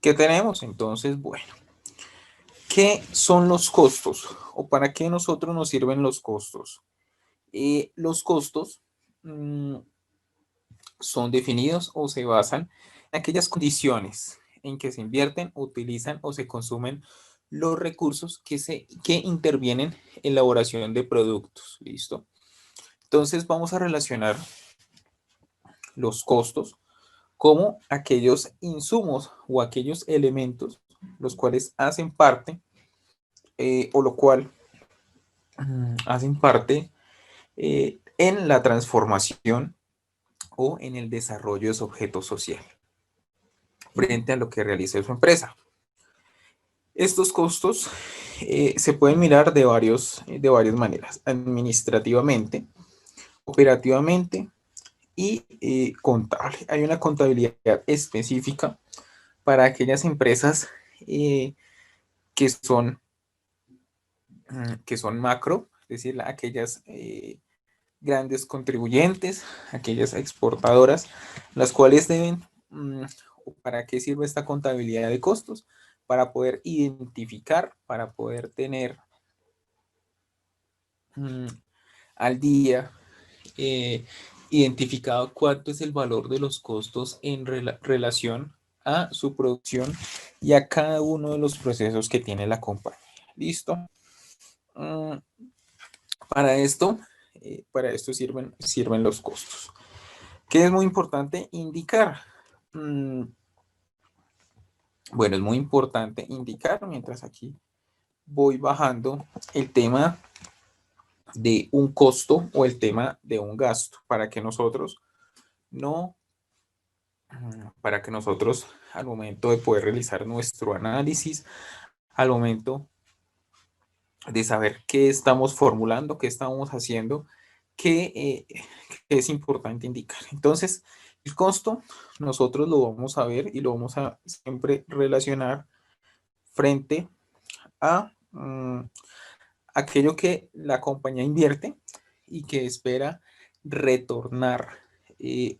¿Qué tenemos? Entonces, bueno, ¿qué son los costos? ¿O para qué nosotros nos sirven los costos? Los costos son definidos o se basan en aquellas condiciones en que se invierten, utilizan o se consumen los recursos que intervienen en la elaboración de productos. ¿Listo? Entonces vamos a relacionar los costos como aquellos insumos o aquellos elementos los cuales hacen parte o lo cual hacen parte en la transformación o en el desarrollo de su objeto social frente a lo que realice su empresa. Estos costos se pueden mirar de varias maneras, administrativamente, operativamente y contable. Hay una contabilidad específica para aquellas empresas eh, que, son, que son macro, es decir, aquellas grandes contribuyentes, aquellas exportadoras, las cuales deben, ¿para qué sirve esta contabilidad de costos? Para poder identificar, para poder tener mmm, al día eh, identificado cuánto es el valor de los costos en relación a su producción y a cada uno de los procesos que tiene la compañía. ¿Listo? Mm, para esto sirven los costos. ¿Qué es muy importante indicar? Mm, bueno, es muy importante indicar, mientras aquí voy bajando, el tema de un costo o el tema de un gasto, no, para que nosotros al momento de poder realizar nuestro análisis, al momento de saber qué estamos formulando, qué estamos haciendo, qué es importante indicar. Entonces, el costo nosotros lo vamos a ver y lo vamos a siempre relacionar frente a aquello que la compañía invierte y que espera retornar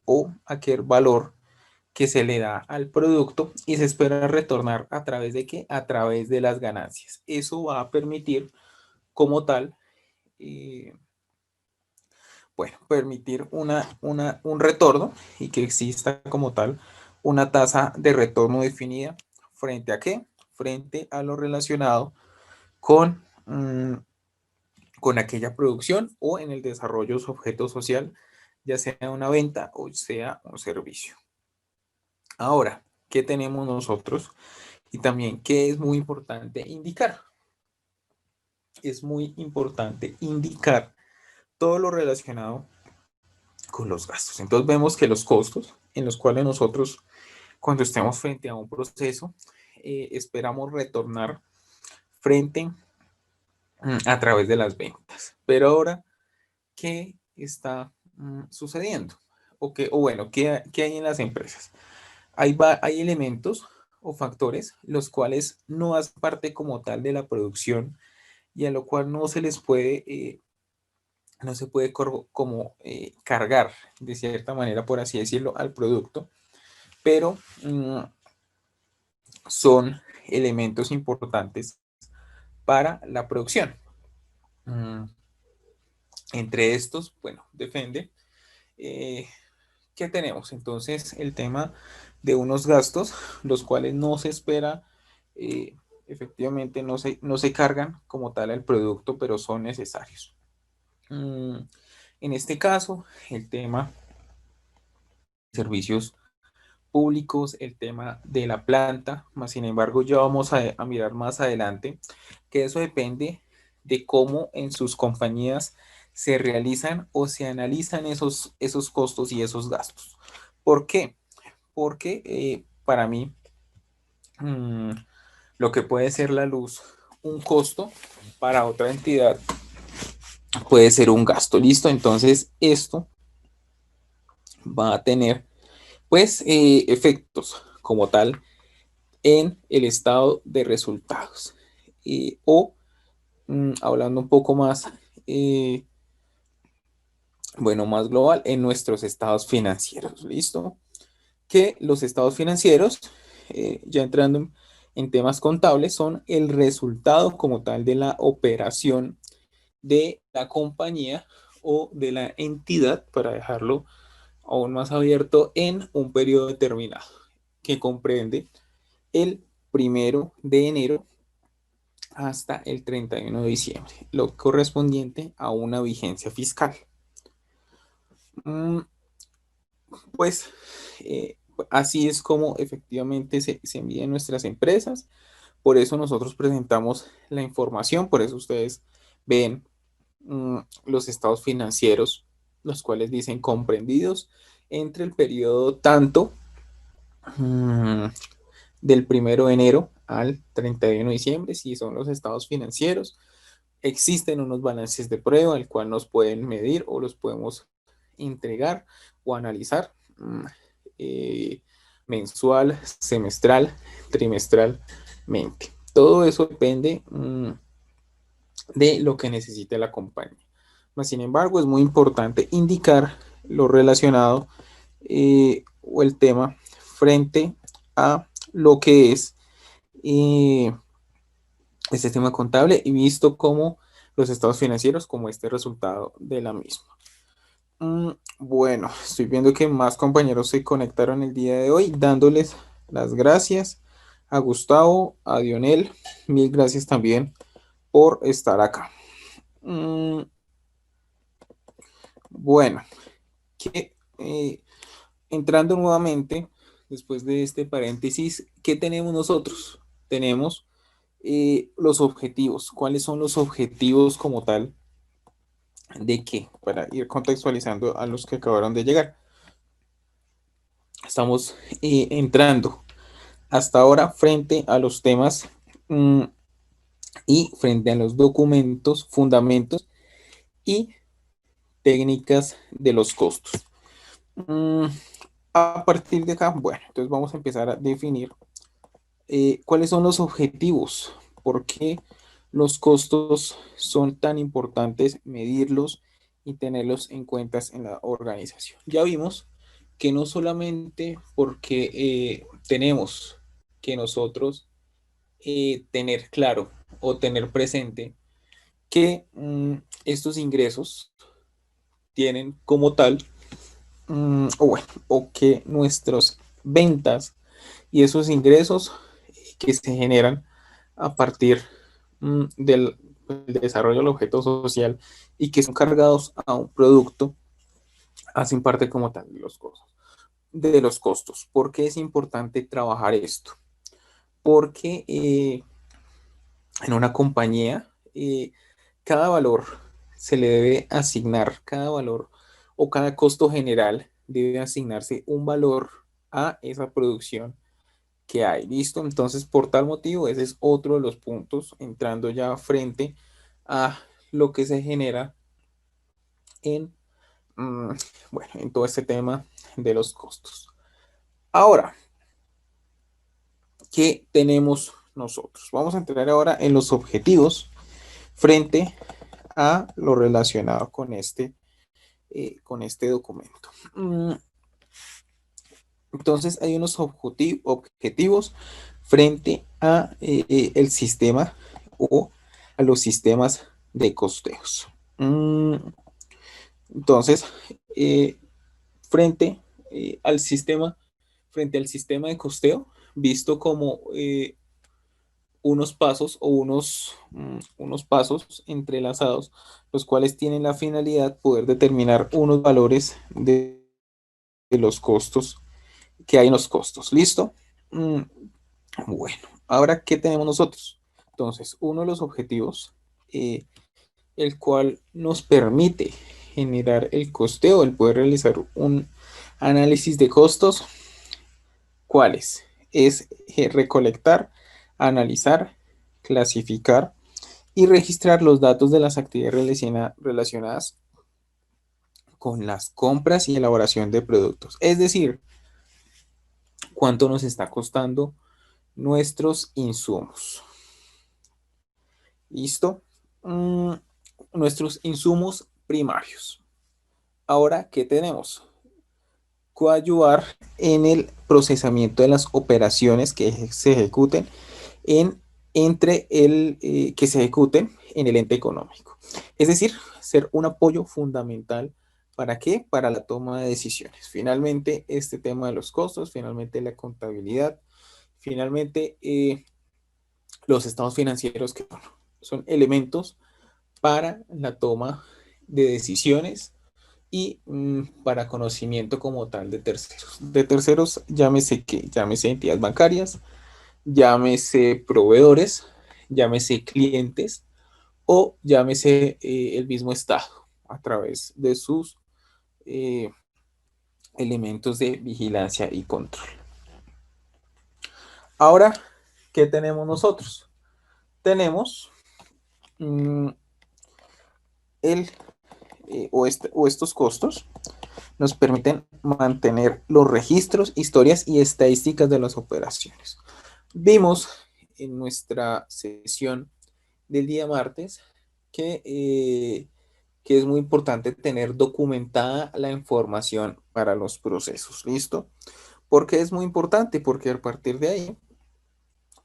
o aquel valor que se le da al producto y se espera retornar a través de qué? A través de las ganancias. Eso va a permitir como tal, eh, bueno, permitir un retorno y que exista como tal una tasa de retorno definida frente a qué? Frente a lo relacionado con, con aquella producción o en el desarrollo de su objeto social, ya sea una venta o sea un servicio. Ahora, ¿qué tenemos nosotros? Y también, ¿qué es muy importante indicar? Es muy importante indicar todo lo relacionado con los gastos. Entonces vemos que los costos en los cuales nosotros, cuando estemos frente a un proceso, esperamos retornar frente a través de las ventas. Pero ahora, ¿qué está sucediendo? O bueno, ¿qué hay en las empresas? Hay elementos o factores los cuales no hacen parte como tal de la producción y a lo cual no se puede como cargar de cierta manera, por así decirlo, al producto, pero son elementos importantes para la producción. Mm, Entre estos, bueno, depende. Eh, ¿Qué tenemos? Entonces, el tema de unos gastos, los cuales no se espera, eh, efectivamente no se cargan como tal al producto, pero son necesarios. En este caso, el tema de servicios públicos, el tema de la planta, más sin embargo ya vamos a mirar más adelante que eso depende de cómo en sus compañías se realizan o se analizan esos costos y esos gastos. ¿Por qué? Porque para mí mmm, lo que puede ser la luz un costo, para otra entidad puede ser un gasto. ¿Listo? Entonces esto va a tener pues efectos como tal en el estado de resultados. O hablando un poco más, eh, bueno, más global, en nuestros estados financieros. ¿Listo? Que los estados financieros ya entrando en temas contables, son el resultado como tal de la operación de la compañía o de la entidad, para dejarlo aún más abierto, en un periodo determinado, que comprende el 1 de enero hasta el 31 de diciembre, lo correspondiente a una vigencia fiscal. Mm, Pues así es como efectivamente se envían nuestras empresas. Por eso nosotros presentamos la información, por eso ustedes ven los estados financieros, los cuales dicen comprendidos entre el periodo tanto mm, del 1 de enero al 31 de diciembre, si son los estados financieros. Existen unos balances de prueba, el cual nos pueden medir o los podemos entregar o analizar eh, mensual, semestral, trimestralmente. Todo eso depende de lo que necesite la compañía. Sin embargo, es muy importante indicar lo relacionado o el tema frente a lo que es este tema contable y visto como los estados financieros como este resultado de la misma. Bueno, estoy viendo que más compañeros se conectaron el día de hoy, dándoles las gracias a Gustavo, a Dionel, mil gracias también por estar acá. Bueno, que, entrando nuevamente, después de este paréntesis, ¿qué tenemos nosotros? Tenemos los objetivos. ¿Cuáles son los objetivos como tal? ¿De qué? Para ir contextualizando a los que acabaron de llegar. Estamos entrando hasta ahora frente a los temas y frente a los documentos, fundamentos y técnicas de los costos. A partir de acá, bueno, entonces vamos a empezar a definir cuáles son los objetivos, por qué los costos son tan importantes medirlos y tenerlos en cuenta en la organización. Ya vimos que no solamente porque tenemos que nosotros tener claro o tener presente que estos ingresos tienen como tal, o bueno, o que nuestras ventas y esos ingresos que se generan a partir del desarrollo del objeto social y que son cargados a un producto, hacen parte como tal de los costos. ¿Por qué es importante trabajar esto? Porque en una compañía cada valor se le debe asignar, cada valor o cada costo general debe asignarse un valor a esa producción que hay. ¿Listo? Entonces, por tal motivo, ese es otro de los puntos, entrando ya frente a lo que se genera en, bueno, en todo este tema de los costos. Ahora, ¿qué tenemos nosotros? Vamos a entrar ahora en los objetivos frente a lo relacionado con este documento. Entonces, hay unos objetivos frente a el sistema o a los sistemas de costeos. Entonces, eh, frente frente al sistema de costeo, visto como unos pasos o unos pasos entrelazados, los cuales tienen la finalidad poder determinar unos valores de los costos que hay en los costos. ¿Listo? Bueno, ahora, ¿qué tenemos nosotros? Entonces, uno de los objetivos, el cual nos permite generar el costeo, el poder realizar un análisis de costos, ¿cuáles? Es recolectar, analizar, clasificar y registrar los datos de las actividades relacionadas con las compras y elaboración de productos. Es decir, cuánto nos está costando nuestros insumos. ¿Listo? Nuestros insumos primarios. Ahora, ¿qué tenemos? coadyuvar en el procesamiento de las operaciones que se ejecuten que se ejecuten en el ente económico. Es decir, ser un apoyo fundamental. ¿Para qué? Para la toma de decisiones. Finalmente, este tema de los costos, finalmente la contabilidad, finalmente los estados financieros que son elementos para la toma de decisiones y para conocimiento como tal de terceros. De terceros, llámese entidades bancarias, llámese proveedores, llámese clientes o llámese el mismo Estado a través de sus eh, elementos de vigilancia y control. Ahora, ¿qué tenemos nosotros? Tenemos el, estos costos nos permiten mantener los registros, historias y estadísticas de las operaciones. Vimos en nuestra sesión del día martes que es muy importante tener documentada la información para los procesos. ¿Listo? ¿Por qué es muy importante? Porque a partir de ahí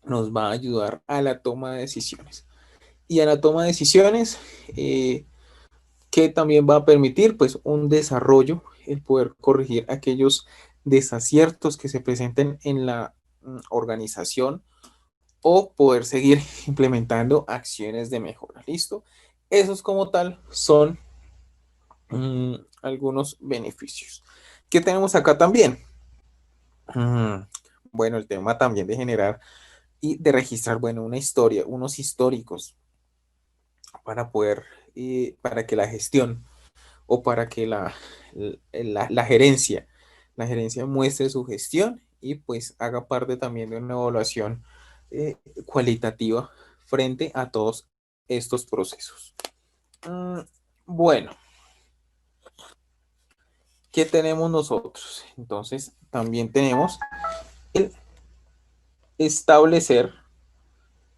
nos va a ayudar a la toma de decisiones. Y a la toma de decisiones que también va a permitir pues un desarrollo, el poder corregir aquellos desaciertos que se presenten en la organización o poder seguir implementando acciones de mejora. ¿Listo? Esos como tal son algunos beneficios. ¿Qué tenemos acá también? Bueno, el tema también de generar y de registrar, bueno, una historia, unos históricos para poder, para que la gestión o para que la gerencia muestre su gestión y pues haga parte también de una evaluación cualitativa frente a todos estos procesos. Bueno, ¿qué tenemos nosotros? Entonces, también tenemos el establecer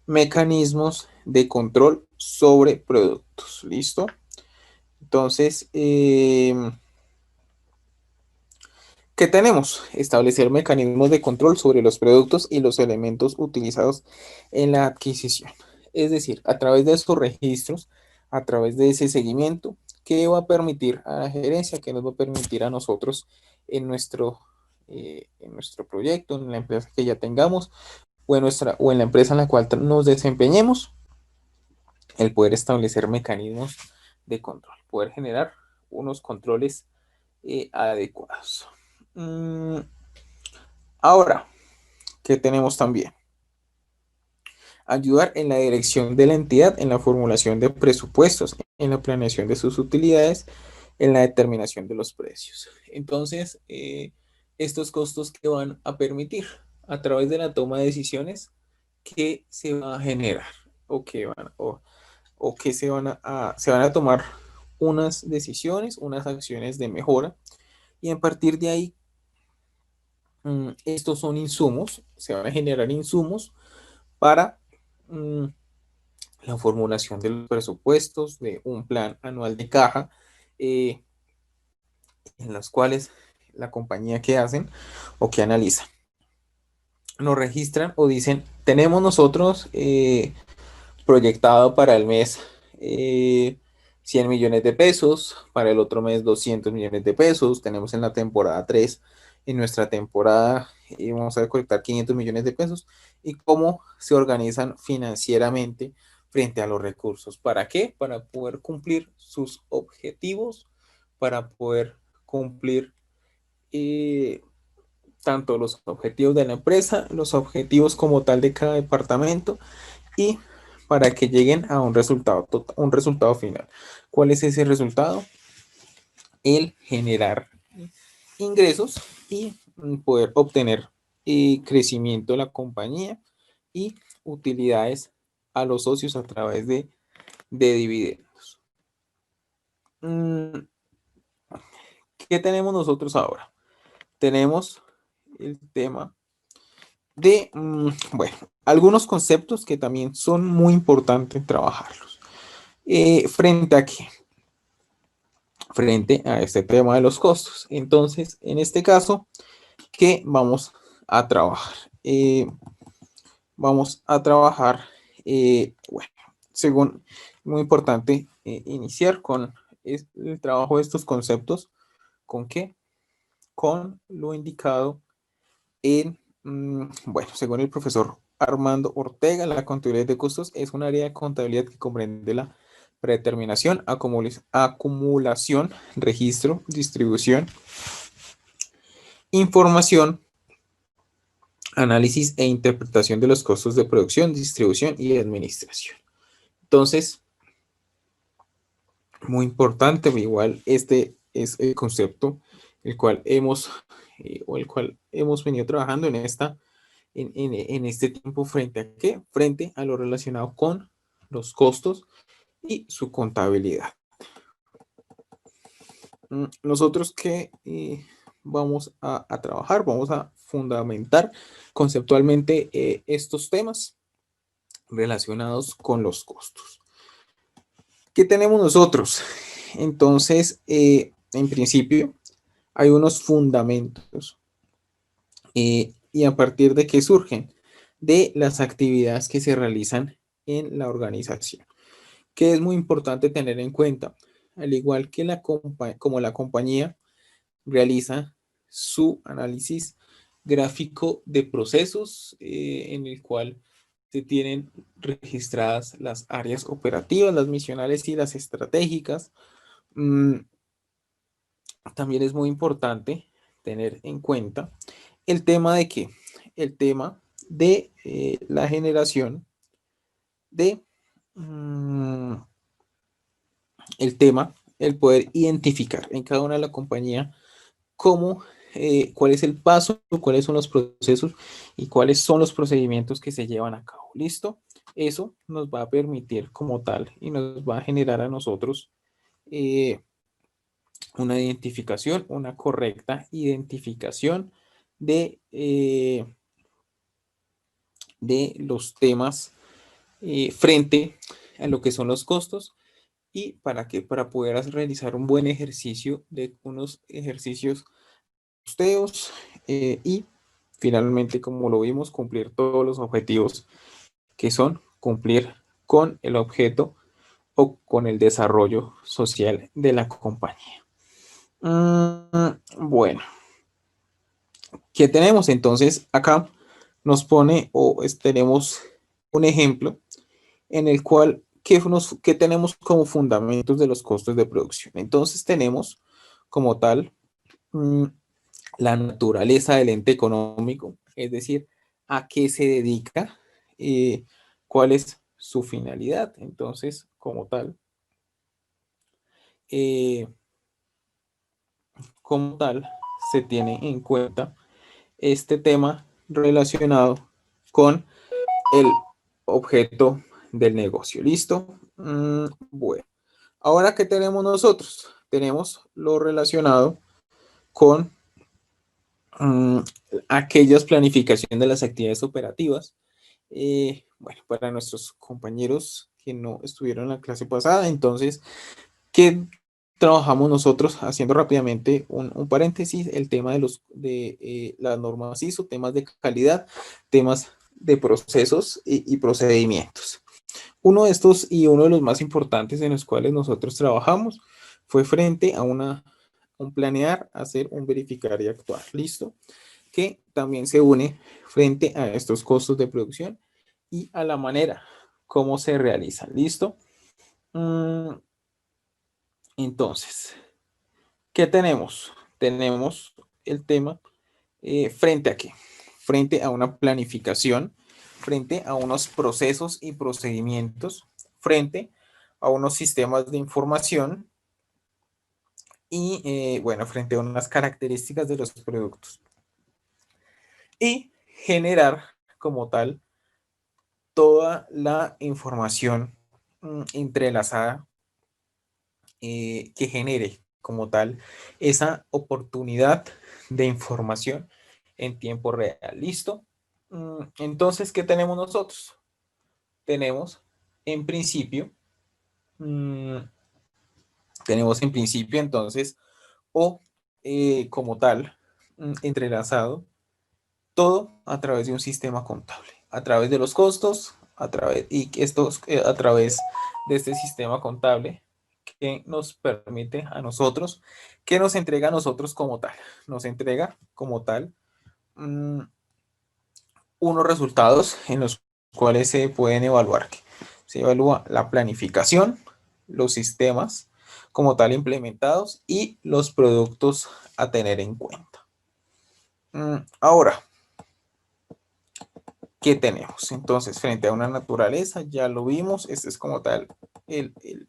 mecanismos de control sobre productos. ¿Listo? Entonces, ¿qué tenemos? Establecer mecanismos de control sobre los productos y los elementos utilizados en la adquisición. Es decir, a través de estos registros, a través de ese seguimiento, ¿qué va a permitir a la gerencia? ¿Qué nos va a permitir a nosotros en nuestro proyecto, en la empresa que ya tengamos o en la empresa en la cual nos desempeñemos? El poder establecer mecanismos de control, poder generar unos controles adecuados. Ahora, ¿qué tenemos también? Ayudar en la dirección de la entidad, en la formulación de presupuestos, en la planeación de sus utilidades, en la determinación de los precios. Entonces, estos costos que van a permitir a través de la toma de decisiones que se va a generar o que se van a tomar unas decisiones, unas acciones de mejora y a partir de ahí estos son insumos, se van a generar insumos para la formulación de los presupuestos de un plan anual de caja, en los cuales la compañía que hacen o que analiza nos registran o dicen, tenemos nosotros proyectado para el mes 100 millones de pesos, para el otro mes 200 millones de pesos, tenemos en la temporada 3, en nuestra temporada vamos a recolectar 500 millones de pesos y cómo se organizan financieramente frente a los recursos. ¿Para qué? Para poder cumplir sus objetivos, para poder cumplir tanto los objetivos de la empresa, los objetivos como tal de cada departamento y para que lleguen a un resultado final. ¿Cuál es ese resultado? El generar ingresos y poder obtener crecimiento de la compañía y utilidades a los socios a través de dividendos. ¿Qué tenemos nosotros ahora? Tenemos el tema de, bueno, algunos conceptos que también son muy importantes trabajarlos. ¿Frente a qué? frente a este tema de los costos. Entonces, en este caso, ¿qué vamos a trabajar? Vamos a trabajar, bueno, según, muy importante iniciar con el trabajo de estos conceptos. ¿Con qué? Con lo indicado en, bueno, según el profesor Armando Ortega, la contabilidad de costos es un área de contabilidad que comprende la predeterminación, acumulación, registro, distribución, información, análisis e interpretación de los costos de producción, distribución y administración. Entonces, muy importante, igual este es el concepto el cual hemos venido trabajando en este tiempo frente a qué, frente a lo relacionado con los costos y su contabilidad. Nosotros que vamos a trabajar, vamos a fundamentar conceptualmente estos temas relacionados con los costos. ¿Qué tenemos nosotros? Entonces, en principio, hay unos fundamentos y a partir de qué surgen de las actividades que se realizan en la organización, que es muy importante tener en cuenta, al igual que como la compañía realiza su análisis gráfico de procesos en el cual se tienen registradas las áreas operativas, las misionales y las estratégicas. También es muy importante tener en cuenta el tema de qué, el tema de la generación de el tema, el poder identificar en cada una de la compañía cómo, cuál es el paso, cuáles son los procesos y cuáles son los procedimientos que se llevan a cabo. ¿Listo? Eso nos va a permitir como tal y nos va a generar a nosotros una identificación, una correcta identificación de los temas frente a lo que son los costos y para que para poder realizar un buen ejercicio de unos ejercicios costeos y finalmente, como lo vimos, cumplir todos los objetivos que son cumplir con el objeto o con el desarrollo social de la compañía. Bueno, ¿qué tenemos? Entonces acá nos pone o tenemos un ejemplo en el cual ¿qué tenemos como fundamentos de los costos de producción? Entonces tenemos como tal la naturaleza del ente económico, es decir, a qué se dedica, cuál es su finalidad. Entonces, eh, como tal, se tiene en cuenta este tema relacionado con el objeto del negocio. ¿Listo? Bueno, ahora ¿qué tenemos nosotros? Tenemos lo relacionado con um, aquellas planificación de las actividades operativas. Bueno, para nuestros compañeros que no estuvieron en la clase pasada, entonces, ¿qué trabajamos nosotros? Haciendo rápidamente un paréntesis, el tema de las normas ISO, temas de calidad, temas de procesos y procedimientos. Uno de estos y uno de los más importantes en los cuales nosotros trabajamos fue frente a un planear, hacer, un verificar y actuar. ¿Listo? Que también se une frente a estos costos de producción y a la manera como se realizan. ¿Listo? Entonces, ¿qué tenemos? Tenemos el tema frente a qué? Frente a una planificación, frente a unos procesos y procedimientos, frente a unos sistemas de información y, bueno, frente a unas características de los productos. Y generar como tal toda la información entrelazada que genere como tal esa oportunidad de información en tiempo real. ¿Listo? Entonces, ¿qué tenemos nosotros? Tenemos, en principio, Tenemos en principio entonces, o como tal, entrelazado, todo a través de un sistema contable, a través de los costos, a través de este sistema contable que nos permite a nosotros, que nos entrega a nosotros como tal, nos entrega como tal mm, unos resultados en los cuales se pueden evaluar. Se evalúa la planificación, los sistemas como tal implementados y los productos a tener en cuenta. Ahora, ¿qué tenemos? Entonces, frente a una naturaleza, ya lo vimos, este es como tal el, el,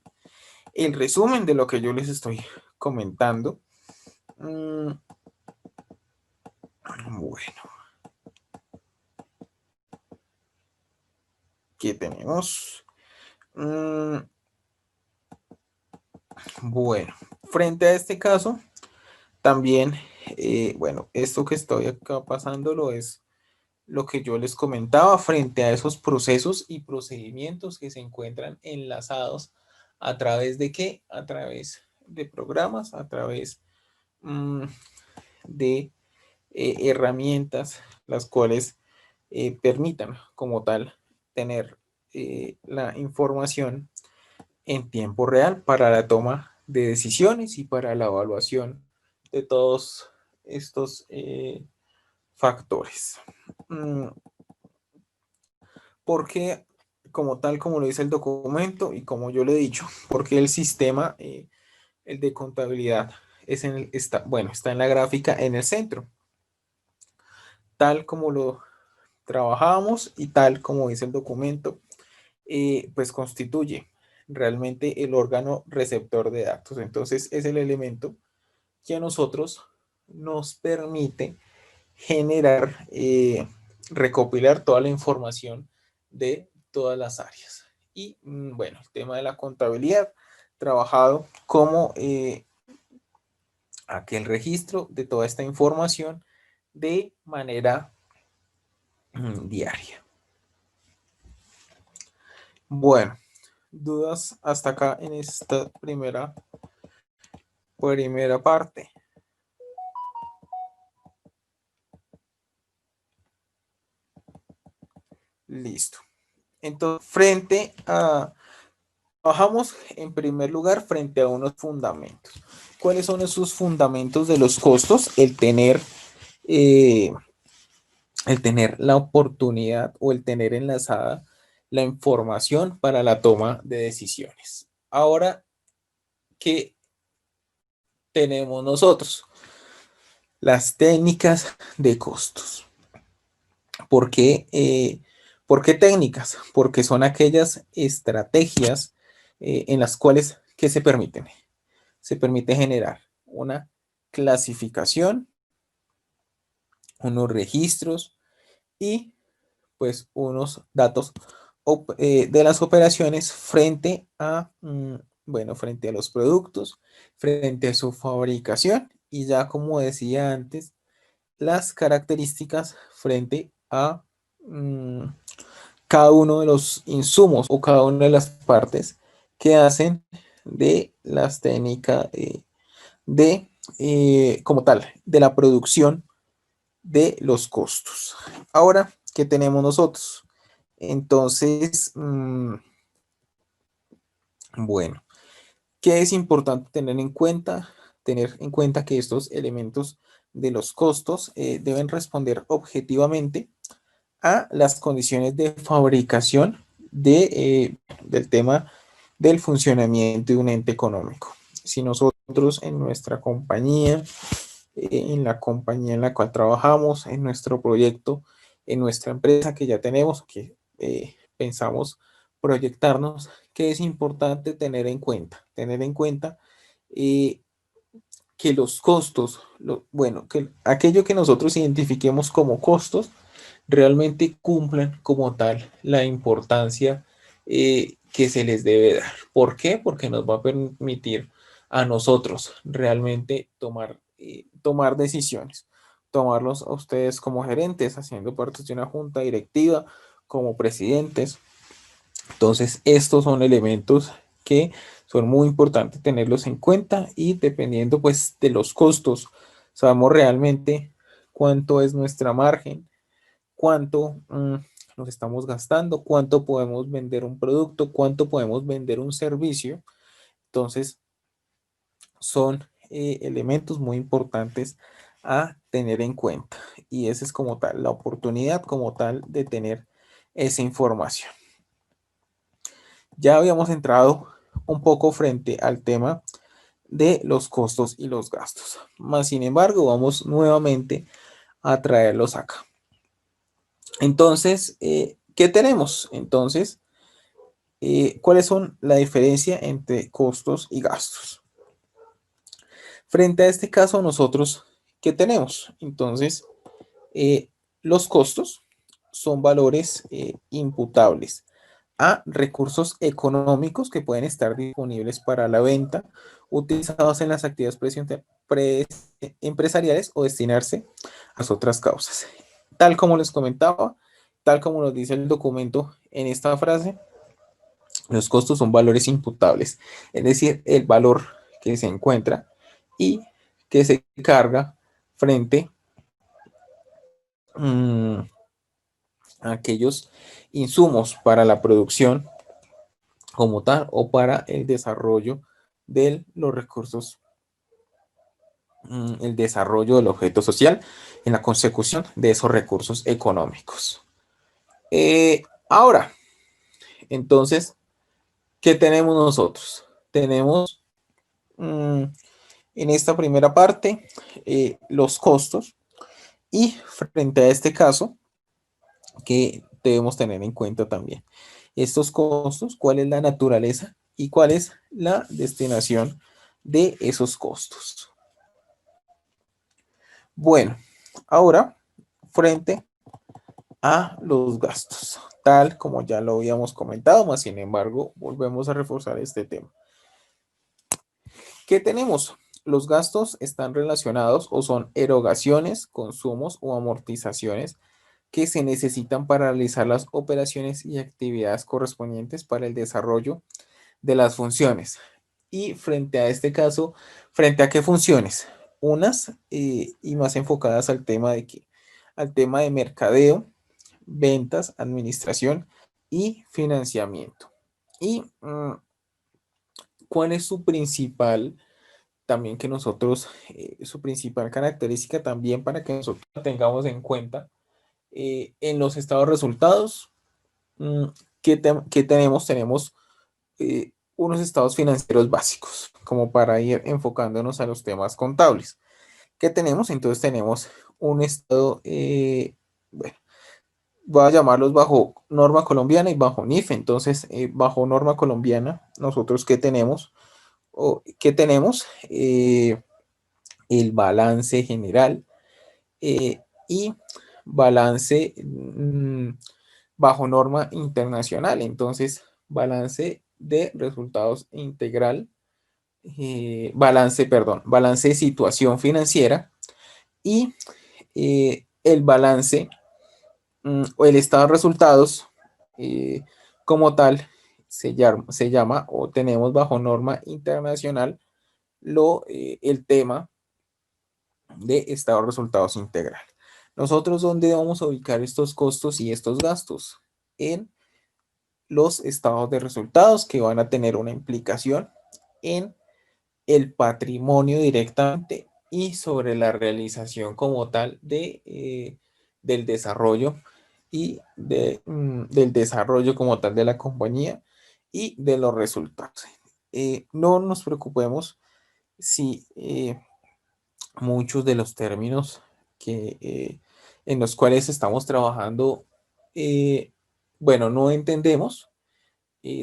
el resumen de lo que yo les estoy comentando. Bueno, ¿qué tenemos? Bueno, frente a este caso, también, bueno, esto que estoy acá pasándolo es lo que yo les comentaba frente a esos procesos y procedimientos que se encuentran enlazados a través de qué? A través de programas, a través de herramientas, las cuales permitan como tal tener la información en tiempo real para la toma de decisiones y para la evaluación de todos estos factores. Porque como tal, como lo dice el documento y como yo le he dicho, porque el sistema, el de contabilidad, está en la gráfica en el centro, tal como lo trabajamos y tal como dice el documento, pues constituye realmente el órgano receptor de datos. Entonces es el elemento que a nosotros nos permite generar, recopilar toda la información de todas las áreas. Y bueno, el tema de la contabilidad, trabajado como aquel registro de toda esta información de manera diaria. Bueno, dudas hasta acá en esta primera parte. Listo. Entonces, trabajamos en primer lugar frente a unos fundamentos. ¿Cuáles son esos fundamentos de los costos? Eh, el tener la oportunidad o el tener enlazada la información para la toma de decisiones. Ahora, ¿qué tenemos nosotros? Las técnicas de costos. ¿Por qué, ¿por qué técnicas? Porque son aquellas estrategias en las cuales, ¿qué se permiten? Se permite generar una clasificación, unos registros y pues unos datos de las operaciones frente a, bueno, frente a los productos, frente a su fabricación y ya como decía antes, las características frente a cada uno de los insumos o cada una de las partes que hacen de las técnicas como tal, de la producción de los costos. Ahora, ¿qué tenemos nosotros? Entonces, bueno, ¿qué es importante tener en cuenta? Tener en cuenta que estos elementos de los costos deben responder objetivamente a las condiciones de fabricación del tema del funcionamiento de un ente económico. Si nosotros en nuestra compañía, en la compañía en la cual trabajamos, en nuestro proyecto, en nuestra empresa que ya tenemos, que pensamos proyectarnos, que es importante tener en cuenta. Tener en cuenta eh, que los costos, bueno, que aquello que nosotros identifiquemos como costos, realmente cumplan como tal la importancia que se les debe dar. ¿Por qué? Porque nos va a permitir a nosotros realmente tomar decisiones, tomarlos a ustedes como gerentes, haciendo parte de una junta directiva, como presidentes. Entonces, estos son elementos que son muy importantes tenerlos en cuenta y dependiendo pues de los costos, sabemos realmente cuánto es nuestra margen, cuánto nos estamos gastando, cuánto podemos vender un producto, cuánto podemos vender un servicio. Entonces, son elementos muy importantes a tener en cuenta. Y esa es como tal, la oportunidad como tal de tener esa información. Ya habíamos entrado un poco frente al tema de los costos y los gastos. Más sin embargo, vamos nuevamente a traerlos acá. Entonces, ¿qué tenemos? Entonces, ¿cuáles son la diferencia entre costos y gastos? Frente a este caso, nosotros, ¿qué tenemos? Entonces, eh, los costos son valores imputables a recursos económicos que pueden estar disponibles para la venta, utilizados en las actividades empresariales o destinarse a las otras causas. Tal como les comentaba, tal como nos dice el documento en esta frase, los costos son valores imputables, es decir, el valor que se encuentra y que se carga frente a aquellos insumos para la producción como tal o para el desarrollo de los recursos, el desarrollo del objeto social en la consecución de esos recursos económicos. Ahora, entonces, ¿qué tenemos nosotros? Tenemos en esta primera parte los costos y frente a este caso que debemos tener en cuenta también estos costos, cuál es la naturaleza y cuál es la destinación de esos costos. Bueno, ahora frente a los gastos, tal como ya lo habíamos comentado, más sin embargo, volvemos a reforzar este tema. ¿Qué tenemos? Los gastos están relacionados o son erogaciones, consumos o amortizaciones que se necesitan para realizar las operaciones y actividades correspondientes para el desarrollo de las funciones. Y frente a este caso, ¿frente a qué funciones? Unas y más enfocadas al tema de que, al tema de mercadeo, ventas, administración y financiamiento. Y ¿cuál es su principal, también que nosotros, su principal característica también para que nosotros tengamos en cuenta en los estados de resultados? ¿Qué tenemos? Tenemos unos estados financieros básicos, como para ir enfocándonos a los temas contables. ¿Qué tenemos? Entonces tenemos un estado, bueno, voy a llamarlos bajo norma colombiana y bajo NIF. Entonces, bajo norma colombiana, nosotros ¿qué tenemos? ¿Qué tenemos? El balance general y balance bajo norma internacional. Entonces, balance de resultados integral, balance de situación financiera y el balance o el estado de resultados como tal se llama o tenemos bajo norma internacional el tema de estado de resultados integral. Nosotros, ¿dónde vamos a ubicar estos costos y estos gastos? En los estados de resultados que van a tener una implicación en el patrimonio directamente y sobre la realización como tal del desarrollo del desarrollo como tal de la compañía y de los resultados. No nos preocupemos si muchos de los términos en los cuales estamos trabajando, eh, bueno, no entendemos.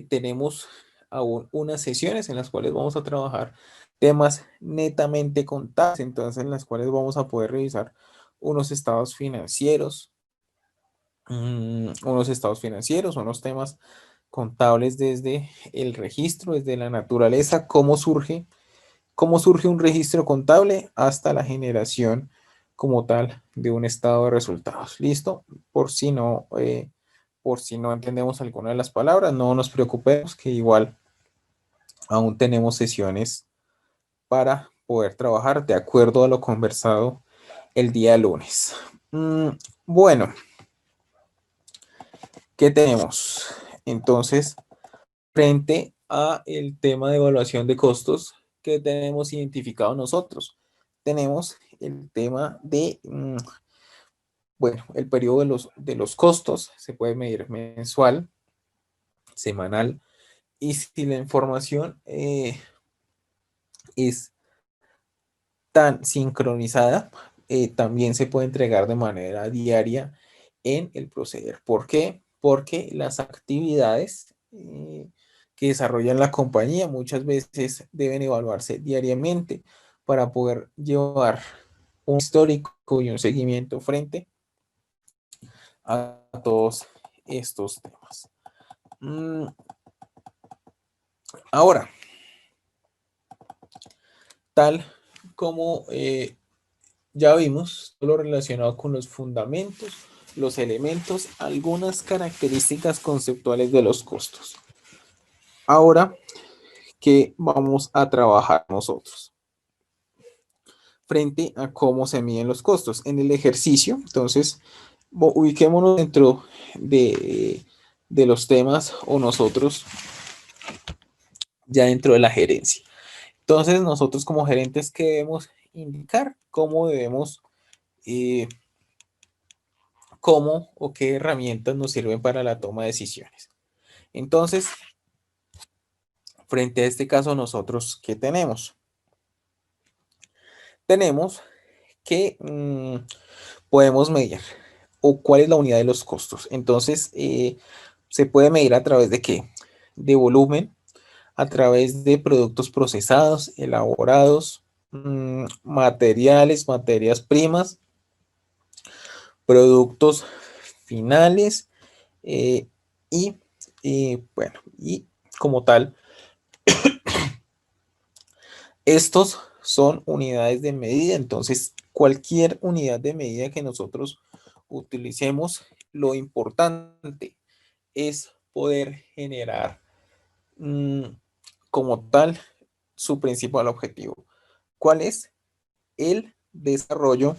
Tenemos aún unas sesiones en las cuales vamos a trabajar temas netamente contables, entonces en las cuales vamos a poder revisar unos estados financieros, unos temas contables desde el registro, desde la naturaleza, cómo surge un registro contable hasta la generación como tal de un estado de resultados. ¿Listo? Por si no entendemos alguna de las palabras, no nos preocupemos, que igual aún tenemos sesiones para poder trabajar de acuerdo a lo conversado el día lunes. Bueno, ¿qué tenemos? Entonces, frente a el tema de evaluación de costos, ¿qué tenemos identificado nosotros? Tenemos el tema de, bueno, el periodo de los costos se puede medir mensual, semanal, y si la información es tan sincronizada, también se puede entregar de manera diaria en el proceder. ¿Por qué? Porque las actividades que desarrollan la compañía muchas veces deben evaluarse diariamente para poder llevar un histórico y un seguimiento frente a todos estos temas. Ahora, tal como ya vimos lo relacionado con los fundamentos, los elementos, algunas características conceptuales de los costos. Ahora, ¿qué vamos a trabajar nosotros? Frente a cómo se miden los costos en el ejercicio, entonces, ubiquémonos dentro de los temas o nosotros ya dentro de la gerencia. Entonces, nosotros como gerentes, ¿qué debemos indicar? ¿Cómo debemos cómo o qué herramientas nos sirven para la toma de decisiones? Entonces, frente a este caso, nosotros, ¿qué tenemos? Tenemos que podemos medir o cuál es la unidad de los costos. Entonces, se puede medir a través de qué? De volumen, a través de productos procesados, elaborados, materiales, materias primas, productos finales eh, y, bueno, y como tal, estos son unidades de medida. Entonces, cualquier unidad de medida que nosotros utilicemos, lo importante es poder generar como tal su principal objetivo. ¿Cuál es? El desarrollo,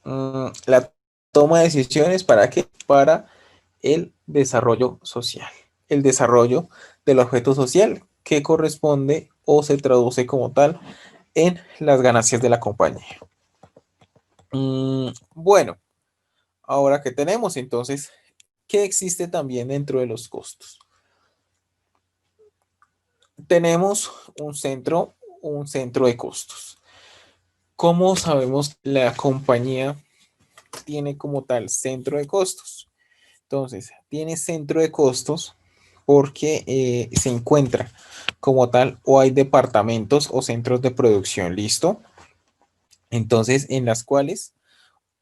la toma de decisiones. ¿Para qué? Para el desarrollo social. El desarrollo del objeto social que corresponde o se traduce como tal en las ganancias de la compañía. Bueno, ahora que tenemos entonces, ¿qué existe también dentro de los costos? Tenemos un centro de costos. ¿Cómo sabemos que la compañía tiene como tal centro de costos? Entonces, tiene centro de costos porque se encuentra como tal o hay departamentos o centros de producción, ¿listo? Entonces, en las cuales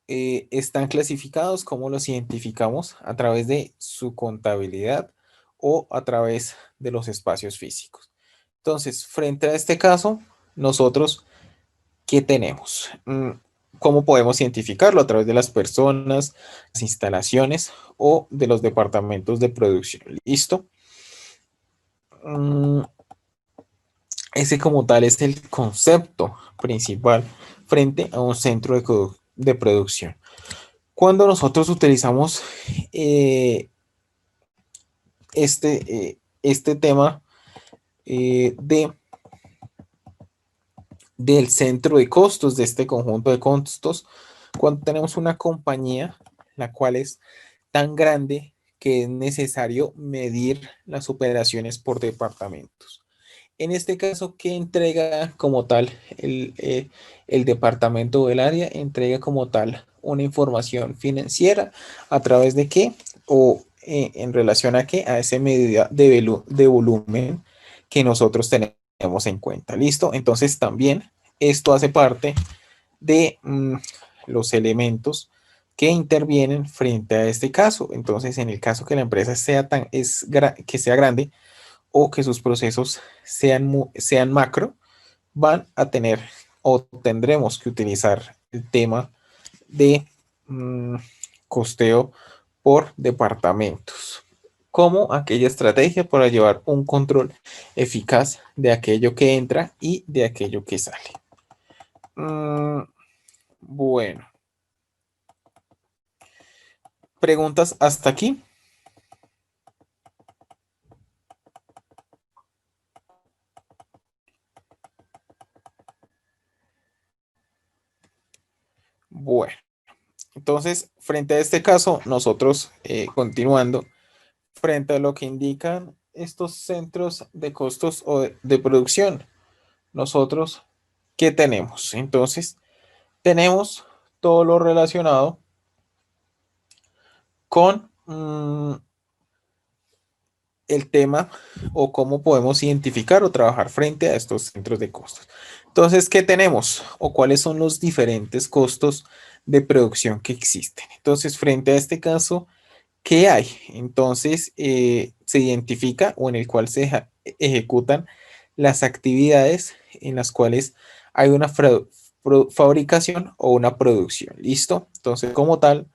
están clasificados. ¿Cómo los identificamos? A través de su contabilidad o a través de los espacios físicos. Entonces, frente a este caso, nosotros, ¿qué tenemos? ¿Cómo podemos identificarlo? A través de las personas, las instalaciones o de los departamentos de producción. ¿Listo? Ese como tal es el concepto principal frente a un centro de producción. Cuando nosotros utilizamos este tema de del centro de costos, de este conjunto de costos, cuando tenemos una compañía la cual es tan grande que es necesario medir las operaciones por departamentos. En este caso, ¿qué entrega como tal el departamento del área? Entrega como tal una información financiera a través de qué o en relación a qué, a esa medida de volumen que nosotros tenemos en cuenta. ¿Listo? Entonces también esto hace parte de los elementos que intervienen frente a este caso. Entonces, en el caso que la empresa sea que sea grande, o que sus procesos sean macro, van a tener o tendremos que utilizar el tema de costeo por departamentos. como aquella estrategia para llevar un control eficaz de aquello que entra y de aquello que sale. Bueno, ¿preguntas hasta aquí? Bueno, entonces, frente a este caso, nosotros continuando, frente a lo que indican estos centros de costos o de producción, nosotros, ¿qué tenemos? Entonces, tenemos todo lo relacionado con el tema o cómo podemos identificar o trabajar frente a estos centros de costos. Entonces, ¿qué tenemos o cuáles son los diferentes costos de producción que existen? Entonces, frente a este caso, ¿qué hay? Entonces, se identifica o en el cual se ejecutan las actividades en las cuales hay una fabricación o una producción. ¿Listo? Entonces, como tal,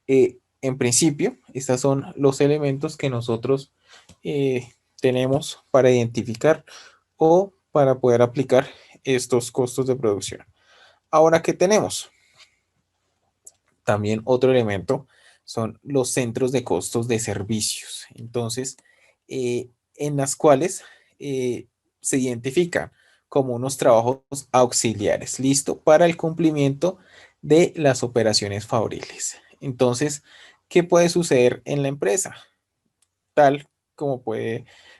en principio, estos son los elementos que nosotros tenemos para identificar o para poder aplicar estos costos de producción. Ahora, ¿qué tenemos? También otro elemento son los centros de costos de servicios. Entonces, en las cuales se identifican como unos trabajos auxiliares, listo, para el cumplimiento de las operaciones fabriles. Entonces, ¿qué puede suceder en la empresa? Tal como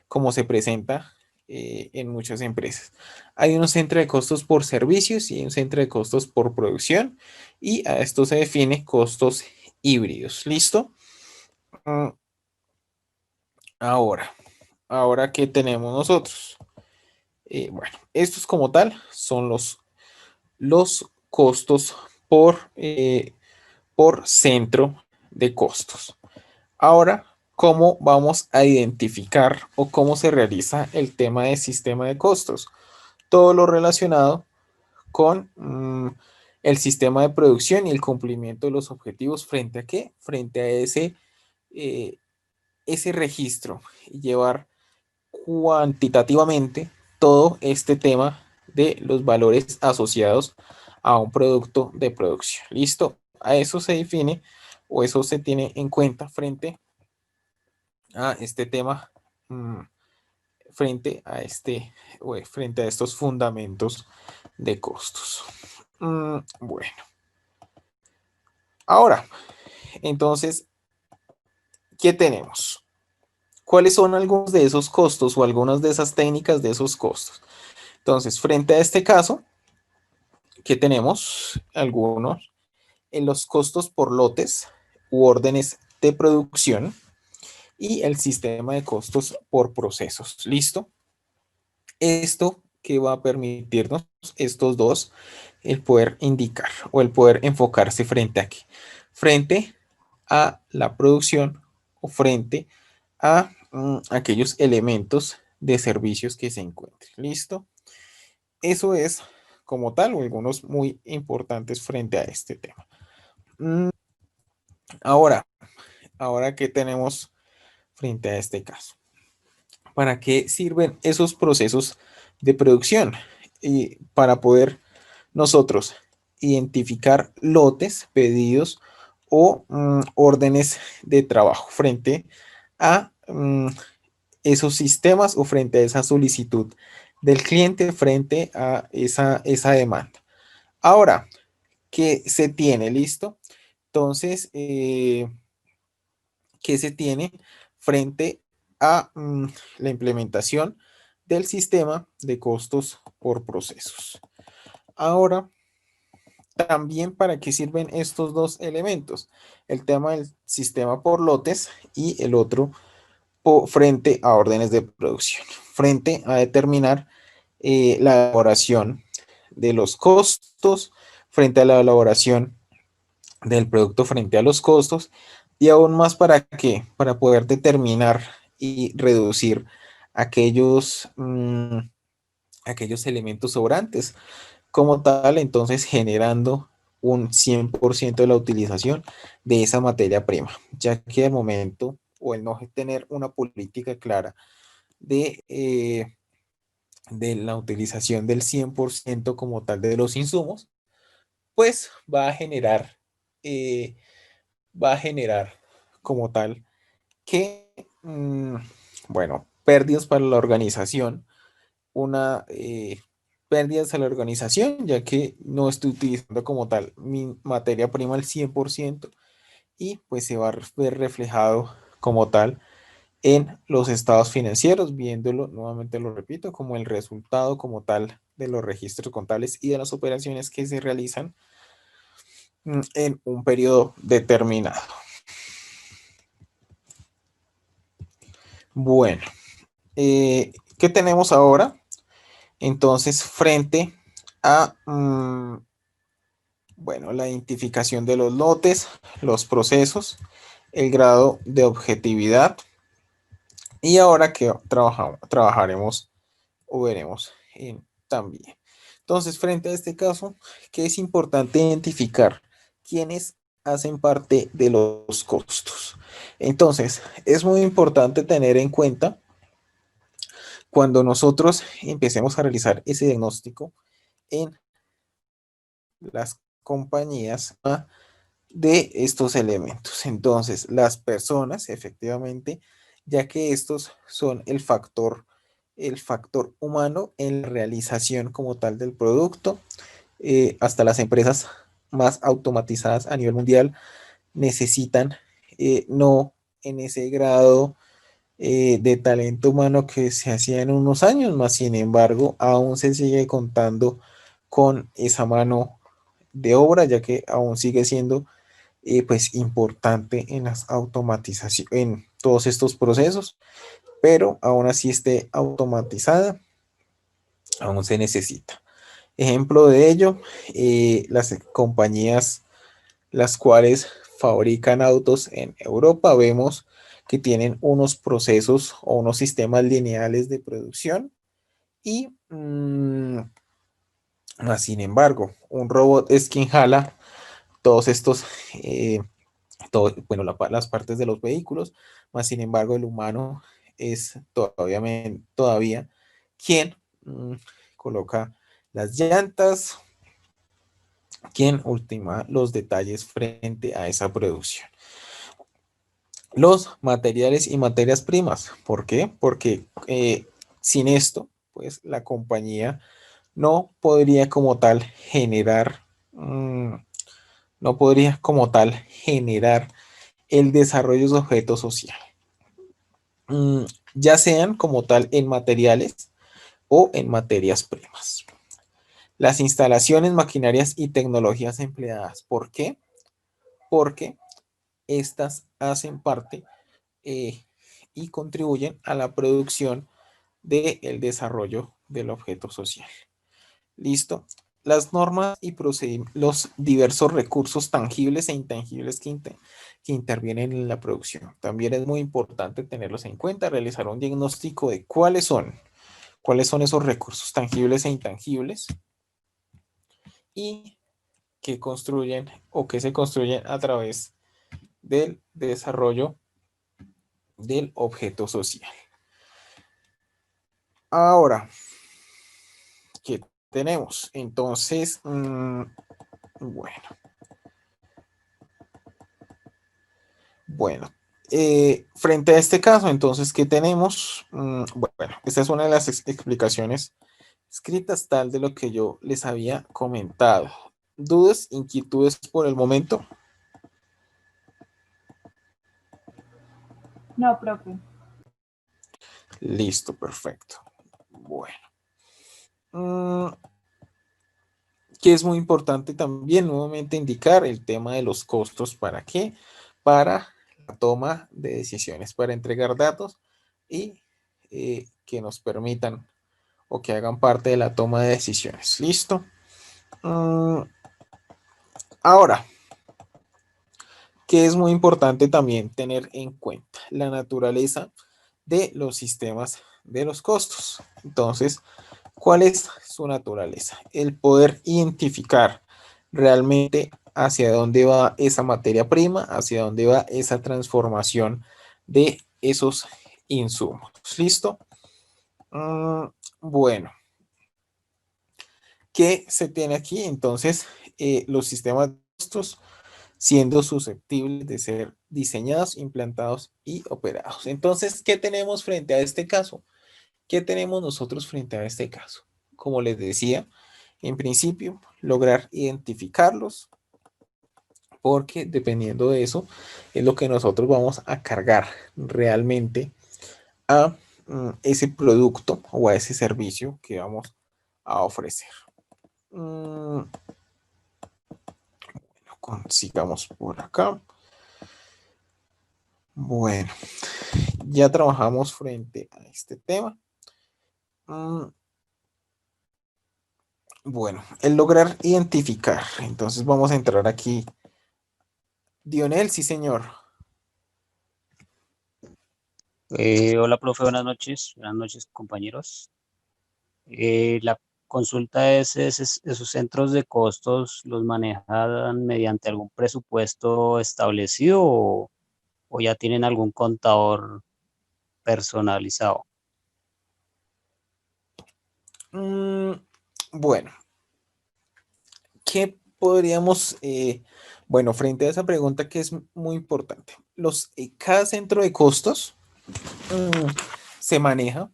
como se presenta en muchas empresas. Hay un centro de costos por servicios y un centro de costos por producción y a esto se define costos híbridos. ¿Listo? Mm, Ahora, ahora ¿qué tenemos nosotros? Bueno, estos como tal son los costos por centro de costos. Ahora, ¿cómo vamos a identificar o cómo se realiza el tema de sistema de costos? Todo lo relacionado con el sistema de producción y el cumplimiento de los objetivos frente a qué? Frente a eh, ese registro y llevar cuantitativamente todo este tema de los valores asociados a un producto de producción. ¿Listo? A eso se define o eso se tiene en cuenta frente a este tema, mm, frente a estos fundamentos de costos. Bueno, ahora, entonces, ¿qué tenemos? ¿Cuáles son algunos de esos costos o algunas de esas técnicas de esos costos? Entonces, frente a este caso, ¿qué tenemos? Algunos en los costos por lotes u órdenes de producción y el sistema de costos por procesos. ¿Listo? Esto que va a permitirnos, estos dos, el poder indicar o el poder enfocarse frente a qué, frente a la producción o frente a aquellos elementos de servicios que se encuentren. ¿Listo? Eso es como tal o algunos muy importantes frente a este tema. Mm, Ahora, ahora que tenemos frente a este caso. ¿Para qué sirven esos procesos de producción? Y para poder nosotros identificar lotes, pedidos o órdenes de trabajo frente a esos sistemas o frente a esa solicitud del cliente, frente a esa demanda. Ahora, ¿qué se tiene? ¿Listo? Entonces, ¿qué se tiene frente a la implementación del sistema de costos por procesos? Ahora, también para qué sirven estos dos elementos, el tema del sistema por lotes y el otro frente a órdenes de producción, frente a determinar la elaboración de los costos, frente a la elaboración del producto frente a los costos y aún más para qué, para poder determinar y reducir aquellos, aquellos elementos sobrantes como tal, entonces generando un 100% de la utilización de esa materia prima, ya que al momento o el no tener una política clara de la utilización del 100% como tal de los insumos, pues eh, va a generar como tal que, bueno, pérdidas para la organización, pérdidas a la organización, ya que no estoy utilizando como tal mi materia prima al 100% y pues se va a ver reflejado como tal en los estados financieros, viéndolo, nuevamente lo repito, como el resultado como tal de los registros contables y de las operaciones que se realizan en un periodo determinado. Bueno, ¿qué tenemos ahora? Entonces, frente a, bueno, la identificación de los lotes, los procesos, el grado de objetividad, y ahora que trabajaremos o veremos también. Entonces, frente a este caso, ¿qué es importante identificar? ¿Quiénes hacen parte de los costos? Entonces, es muy importante tener en cuenta cuando nosotros empecemos a realizar ese diagnóstico en las compañías de estos elementos. Entonces, las personas, efectivamente, ya que estos son el factor humano en la realización como tal del producto, hasta las empresas más automatizadas a nivel mundial necesitan no en ese grado de talento humano que se hacía en unos años, más sin embargo, aún se sigue contando con esa mano de obra, ya que aún sigue siendo pues importante en las automatizaciones, en todos estos procesos, pero aún así esté automatizada, aún se necesita. Ejemplo de ello, las compañías las cuales fabrican autos en Europa, vemos que tienen unos procesos o unos sistemas lineales de producción y sin embargo, un robot es quien jala todos estos, bueno, las partes de los vehículos, más sin embargo, el humano es todavía quien coloca las llantas, quien ultima los detalles frente a esa producción. Los materiales y materias primas. ¿Por qué? Porque sin esto, pues la compañía no podría como tal generar, no podría como tal generar el desarrollo de su objeto social, mm, ya sean como tal en materiales o en materias primas. Las instalaciones, maquinarias y tecnologías empleadas. ¿Por qué? Porque estas hacen parte eh, y contribuyen a la producción del desarrollo del objeto social. ¿Listo? Las normas y los diversos recursos tangibles e intangibles que intervienen en la producción. También es muy importante tenerlos en cuenta, realizar un diagnóstico de cuáles son esos recursos tangibles e intangibles y que construyen o que se construyen a través del desarrollo del objeto social. Ahora, ¿qué tenemos? Entonces, bueno, bueno. Frente a este caso, entonces, ¿qué tenemos? Bueno, esta es una de las explicaciones escritas tal de lo que yo les había comentado. ¿Dudas, inquietudes por el momento? No, profe. Listo, perfecto. Bueno. Mm, que es muy importante también nuevamente indicar el tema de los costos. ¿Para qué? Para la toma de decisiones, para entregar datos y que nos permitan o que hagan parte de la toma de decisiones. ¿Listo? Ahora, que es muy importante también tener en cuenta la naturaleza de los sistemas de los costos. Entonces, ¿cuál es su naturaleza? El poder identificar realmente hacia dónde va esa materia prima, hacia dónde va esa transformación de esos insumos. ¿Listo? Bueno, ¿qué se tiene aquí? Entonces, los sistemas de costos siendo susceptibles de ser diseñados, implantados y operados. Entonces, ¿qué tenemos frente a este caso? ¿Qué tenemos nosotros frente a este caso? Como les decía, en principio, lograr identificarlos, porque dependiendo de eso, es lo que nosotros vamos a cargar realmente a ese producto o a ese servicio que vamos a ofrecer. Consigamos por acá. Bueno, ya trabajamos frente a este tema. Bueno, el lograr identificar. Entonces vamos a entrar aquí. Dionel, sí, señor. Hola, profe, buenas noches, compañeros. La consulta es, ¿esos centros de costos los manejan mediante algún presupuesto establecido o ya tienen algún contador personalizado? Bueno, ¿qué podríamos, bueno, frente a esa pregunta que es muy importante, cada centro de costos se maneja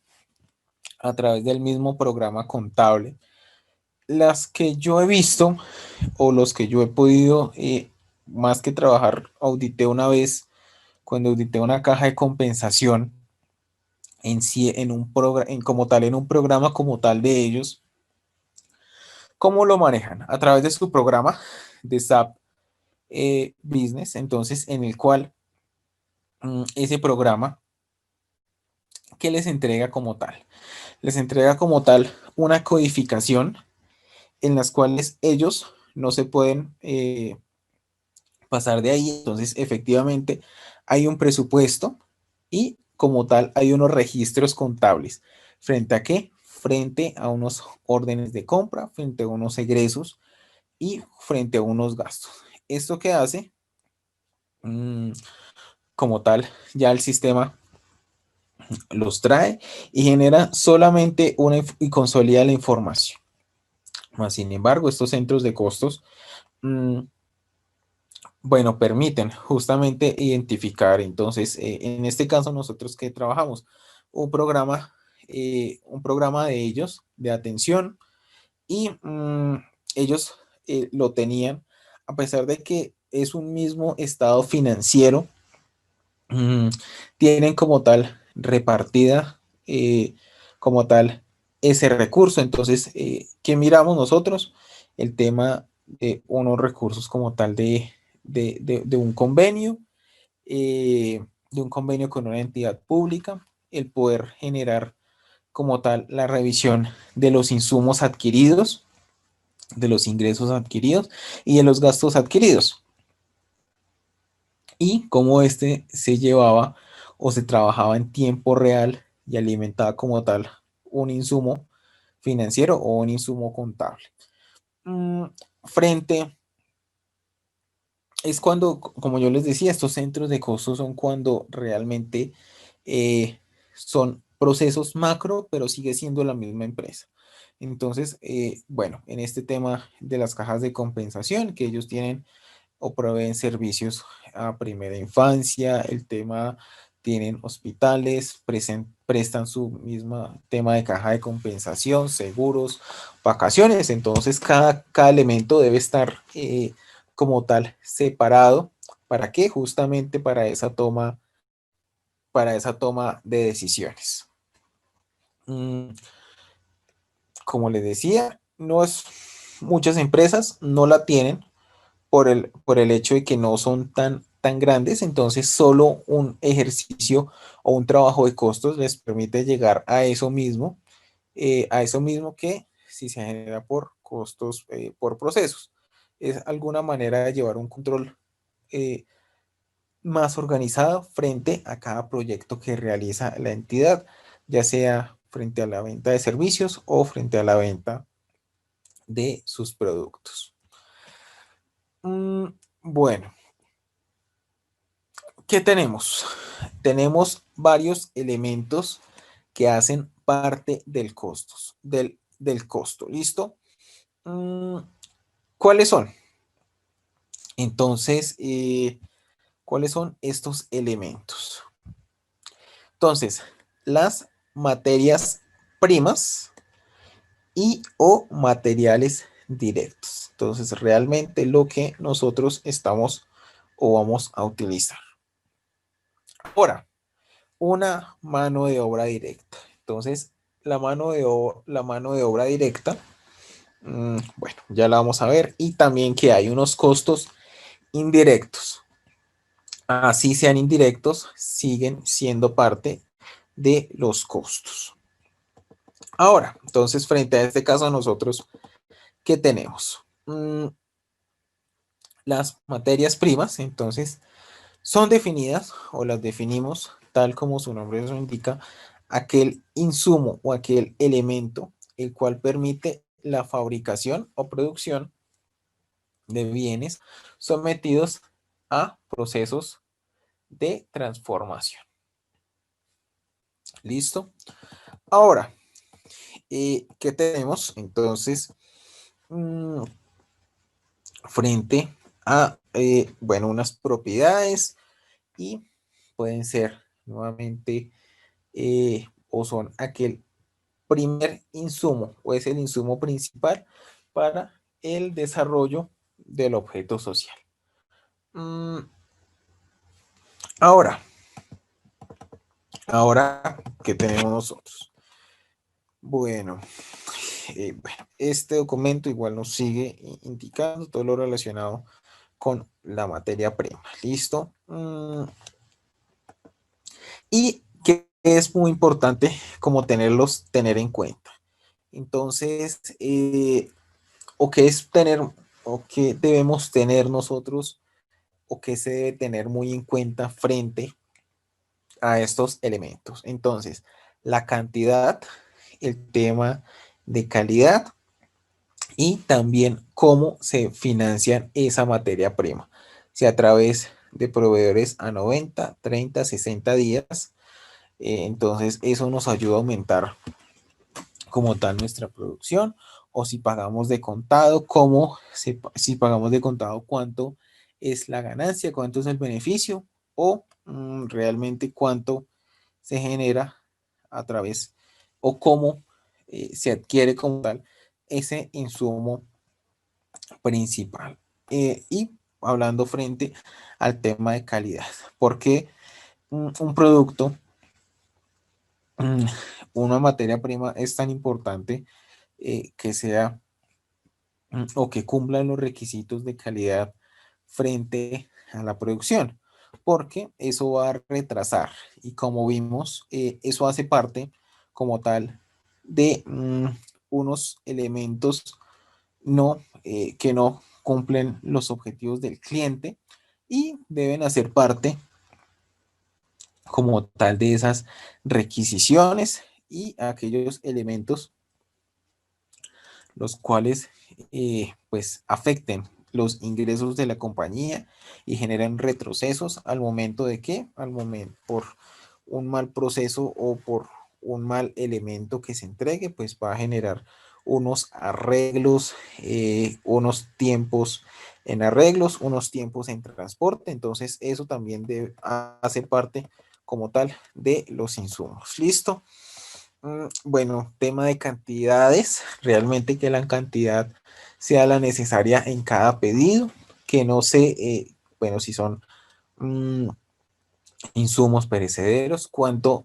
a través del mismo programa contable. Las que yo he visto o los que yo he podido, más que trabajar, audité una vez, cuando audité una caja de compensación en sí, en un programa, como tal, en un programa como tal de ellos. ¿Cómo lo manejan? A través de su programa de SAP Business, entonces, en el cual ese programa, ¿qué les entrega como tal? Les entrega como tal una codificación en las cuales ellos no se pueden pasar de ahí. Entonces, efectivamente, hay un presupuesto y como tal hay unos registros contables. ¿Frente a qué? Frente a unos órdenes de compra, frente a unos egresos y frente a unos gastos. ¿Esto qué hace? Mm, Como tal, ya el sistema los trae y genera solamente y consolida la información. Más sin embargo, estos centros de costos, mm, bueno, permiten justamente identificar. Entonces, en este caso, nosotros que trabajamos un programa de ellos de atención y ellos lo tenían, a pesar de que es un mismo estado financiero, mm, tienen como tal repartida como tal ese recurso. Entonces, ¿qué miramos nosotros? El tema de unos recursos como tal de un convenio, de un convenio con una entidad pública, el poder generar como tal la revisión de los insumos adquiridos, de los ingresos adquiridos y de los gastos adquiridos, y cómo este se llevaba o se trabajaba en tiempo real y alimentaba como tal un insumo financiero o un insumo contable. Mm, Frente, es cuando, como yo les decía, estos centros de costos son cuando realmente son procesos macro, pero sigue siendo la misma empresa. Entonces, bueno, en este tema de las cajas de compensación que ellos tienen o proveen servicios a primera infancia, el tema, tienen hospitales, prestan su misma tema de caja de compensación, seguros, vacaciones. Entonces, cada elemento debe estar como tal separado. ¿Para qué? Justamente para esa toma de decisiones. Mm, Como les decía, no es, muchas empresas no la tienen por el hecho de que no son tan grandes. Entonces solo un ejercicio o un trabajo de costos les permite llegar a eso mismo que si se genera por costos, por procesos. Es alguna manera de llevar un control eh, más organizado frente a cada proyecto que realiza la entidad, ya sea frente a la venta de servicios o frente a la venta de sus productos. Bueno, ¿qué tenemos? tenemos varios elementos que hacen parte del costo. ¿Listo? ¿Cuáles son? Entonces, ¿cuáles son estos elementos? Entonces, las materias primas y o materiales directos. Entonces, realmente lo que nosotros estamos o vamos a utilizar. Ahora, una mano de obra directa. Entonces, la mano de obra directa, bueno, ya la vamos a ver. Y también que hay unos costos indirectos. Así sean indirectos, siguen siendo parte de los costos. Ahora, entonces, frente a este caso, nosotros, ¿qué tenemos? Las materias primas, entonces, son definidas o las definimos tal como su nombre nos indica, aquel insumo o aquel elemento el cual permite la fabricación o producción de bienes sometidos a procesos de transformación. ¿Listo? Ahora, ¿qué tenemos? Entonces, frente a, bueno, unas propiedades y pueden ser nuevamente o son aquel primer insumo o es el insumo principal para el desarrollo del objeto social. Ahora, ¿qué tenemos nosotros? Bueno, este documento igual nos sigue indicando todo lo relacionado con la materia prima. ¿Listo? Y que es muy importante como tener en cuenta. Entonces, o qué es tener, o qué debemos tener nosotros, o qué se debe tener muy en cuenta frente a estos elementos. Entonces, la cantidad, el tema de calidad y también cómo se financian esa materia prima. Si a través de proveedores a 90, 30, 60 días, entonces eso nos ayuda a aumentar como tal nuestra producción, o si pagamos de contado, si pagamos de contado, cuánto es la ganancia, cuánto es el beneficio, o realmente cuánto se genera a través o cómo se adquiere como tal ese insumo principal. Y hablando frente al tema de calidad, porque un producto, una materia prima es tan importante que sea o que cumplan los requisitos de calidad frente a la producción, porque eso va a retrasar y como vimos, eso hace parte como tal de unos elementos que no cumplen los objetivos del cliente y deben hacer parte como tal de esas requisiciones y aquellos elementos los cuales pues afecten los ingresos de la compañía y generan retrocesos al momento de que, al momento por un mal proceso o por un mal elemento que se entregue, pues va a generar unos arreglos, unos tiempos en arreglos, unos tiempos en transporte. Entonces eso también debe hacer parte como tal de los insumos. ¿Listo? Bueno, tema de cantidades, realmente que la cantidad sea la necesaria en cada pedido, que no sé, bueno, si son insumos perecederos, cuánto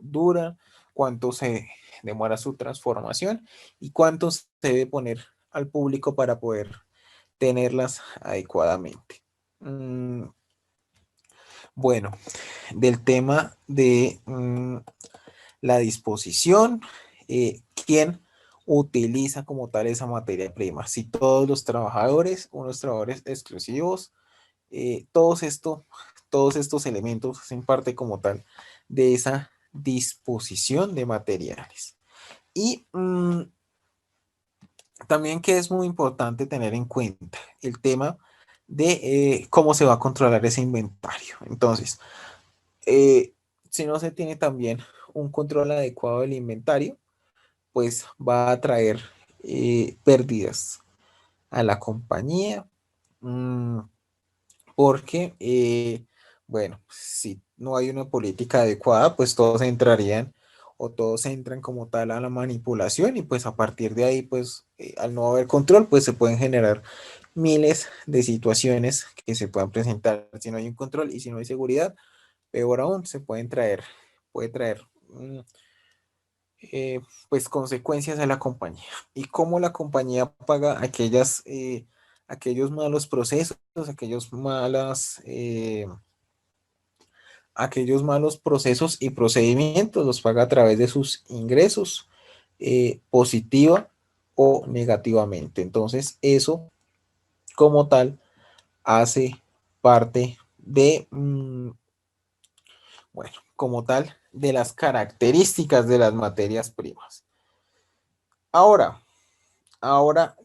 dura, cuánto se demora su transformación y cuánto se debe poner al público para poder tenerlas adecuadamente. Bueno, del tema de la disposición, quién utiliza como tal esa materia prima. Si todos los trabajadores, unos trabajadores exclusivos, todos estos elementos hacen parte como tal de esa disposición de materiales. Y también que es muy importante tener en cuenta el tema de cómo se va a controlar ese inventario. Entonces, Si no se tiene también un control adecuado del inventario, pues va a traer pérdidas a la compañía. mm, Porque, bueno, si no hay una política adecuada, pues todos entrarían o todos entran como tal a la manipulación y pues a partir de ahí, pues al no haber control, pues se pueden generar miles de situaciones que se puedan presentar si no hay un control y si no hay seguridad, peor aún, puede traer pues consecuencias a la compañía y cómo la compañía paga aquellos malos procesos, aquellos malos procesos y procedimientos, los paga a través de sus ingresos, positiva o negativamente. Entonces, eso como tal hace parte bueno, como tal, de las características de las materias primas. Ahora,